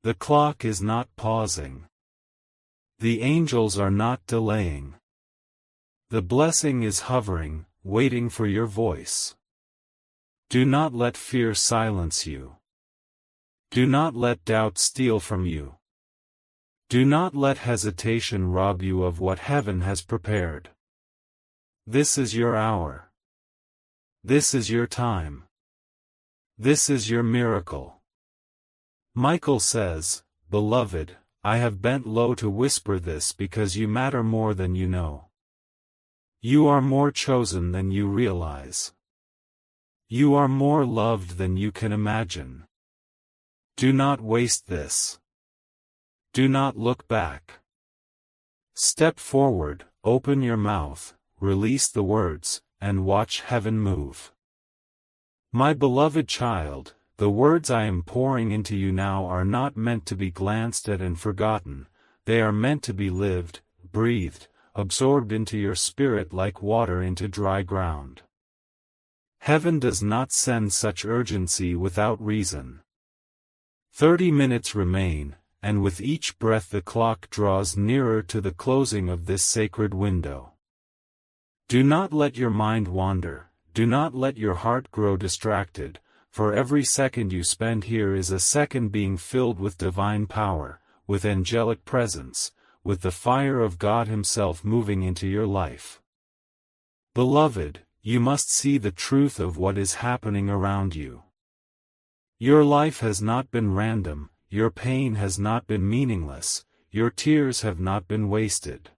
The clock is not pausing. The angels are not delaying. The blessing is hovering, waiting for your voice. Do not let fear silence you. Do not let doubt steal from you. Do not let hesitation rob you of what heaven has prepared. This is your hour. This is your time. This is your miracle. Michael says, "Beloved, I have bent low to whisper this because you matter more than you know. You are more chosen than you realize. You are more loved than you can imagine. Do not waste this. Do not look back. Step forward, open your mouth, release the words, and watch heaven move. My beloved child, the words I am pouring into you now are not meant to be glanced at and forgotten, they are meant to be lived, breathed, absorbed into your spirit like water into dry ground. Heaven does not send such urgency without reason. 30 minutes remain, and with each breath the clock draws nearer to the closing of this sacred window. Do not let your mind wander. Do not let your heart grow distracted, for every second you spend here is a second being filled with divine power, with angelic presence, with the fire of God Himself moving into your life. Beloved, you must see the truth of what is happening around you. Your life has not been random, your pain has not been meaningless, your tears have not been wasted.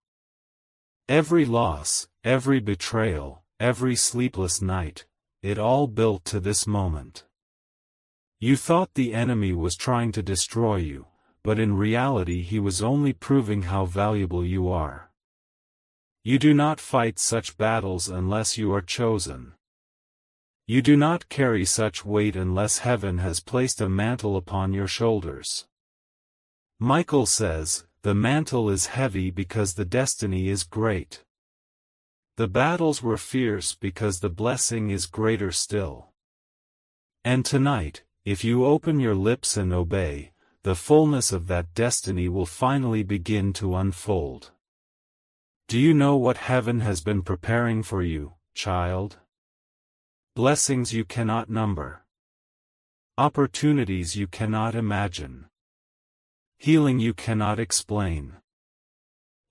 Every loss, every betrayal, every sleepless night, it all built to this moment. You thought the enemy was trying to destroy you, but in reality he was only proving how valuable you are. You do not fight such battles unless you are chosen. You do not carry such weight unless heaven has placed a mantle upon your shoulders. Michael says, the mantle is heavy because the destiny is great. The battles were fierce because the blessing is greater still. And tonight, if you open your lips and obey, the fullness of that destiny will finally begin to unfold. Do you know what heaven has been preparing for you, child? Blessings you cannot number. Opportunities you cannot imagine. Healing you cannot explain.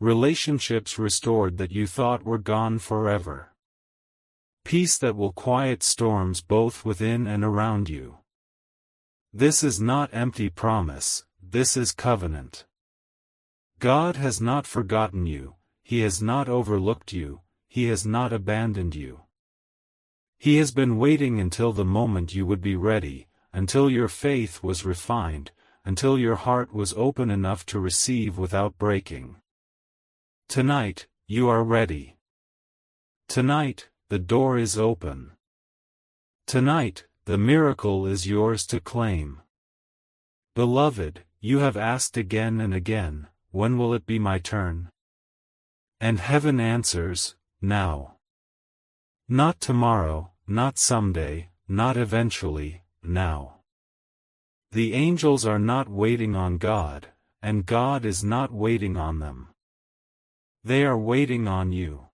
Relationships restored that you thought were gone forever. Peace that will quiet storms both within and around you. This is not empty promise, this is covenant. God has not forgotten you, He has not overlooked you, He has not abandoned you. He has been waiting until the moment you would be ready, until your faith was refined, until your heart was open enough to receive without breaking. Tonight, you are ready. Tonight, the door is open. Tonight, the miracle is yours to claim. Beloved, you have asked again and again, when will it be my turn? And heaven answers, now. Not tomorrow, not someday, not eventually, now. The angels are not waiting on God, and God is not waiting on them. They are waiting on you.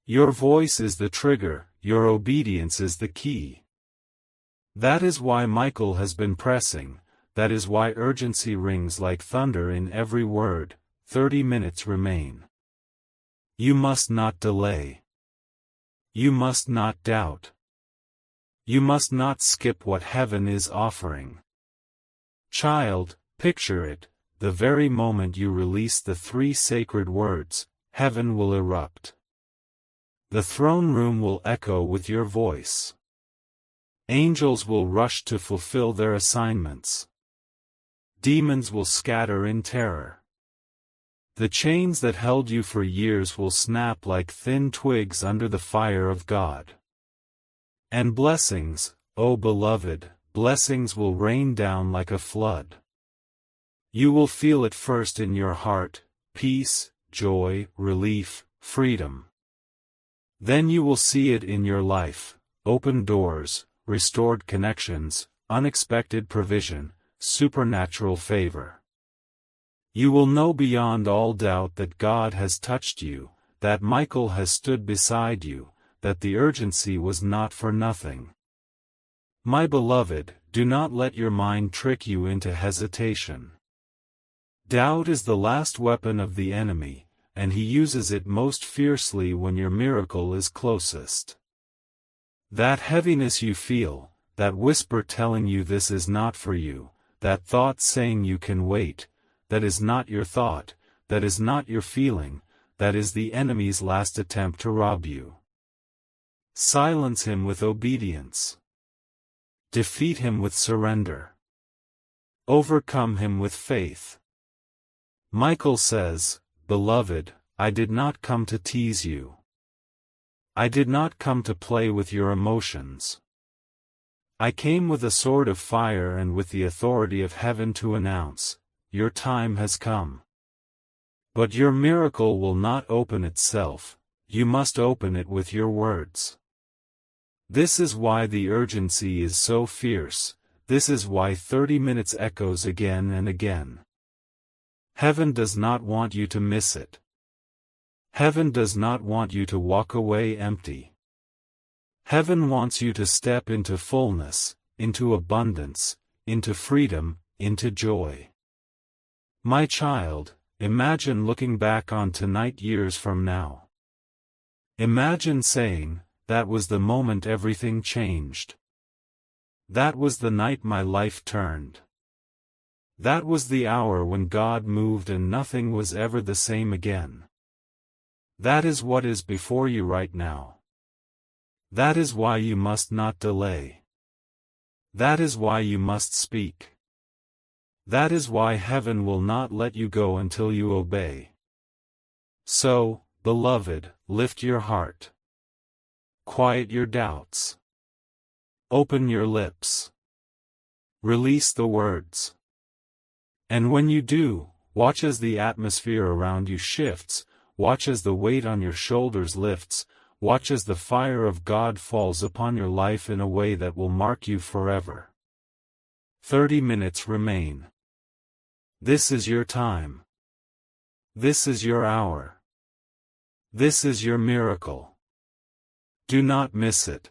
Your voice is the trigger, your obedience is the key. That is why Michael has been pressing, that is why urgency rings like thunder in every word. 30 minutes remain. You must not delay. You must not doubt. You must not skip what heaven is offering. Child, picture it, the very moment you release the 3 sacred words, heaven will erupt. The throne room will echo with your voice. Angels will rush to fulfill their assignments. Demons will scatter in terror. The chains that held you for years will snap like thin twigs under the fire of God. And blessings, O beloved, blessings will rain down like a flood. You will feel it first in your heart, peace, joy, relief, freedom. Then you will see it in your life, open doors, restored connections, unexpected provision, supernatural favor. You will know beyond all doubt that God has touched you, that Michael has stood beside you, that the urgency was not for nothing. My beloved, do not let your mind trick you into hesitation. Doubt is the last weapon of the enemy, and he uses it most fiercely when your miracle is closest. That heaviness you feel, that whisper telling you this is not for you, that thought saying you can wait, that is not your thought, that is not your feeling, that is the enemy's last attempt to rob you. Silence him with obedience. Defeat him with surrender. Overcome him with faith. Michael says, Beloved, I did not come to tease you. I did not come to play with your emotions. I came with a sword of fire and with the authority of heaven to announce, your time has come. But your miracle will not open itself, you must open it with your words. This is why the urgency is so fierce, this is why 30 minutes echoes again and again. Heaven does not want you to miss it. Heaven does not want you to walk away empty. Heaven wants you to step into fullness, into abundance, into freedom, into joy. My child, imagine looking back on tonight years from now. Imagine saying, that was the moment everything changed. That was the night my life turned. That was the hour when God moved and nothing was ever the same again. That is what is before you right now. That is why you must not delay. That is why you must speak. That is why heaven will not let you go until you obey. So, beloved, lift your heart. Quiet your doubts. Open your lips. Release the words. And when you do, watch as the atmosphere around you shifts, watch as the weight on your shoulders lifts, watch as the fire of God falls upon your life in a way that will mark you forever. 30 minutes remain. This is your time. This is your hour. This is your miracle. Do not miss it.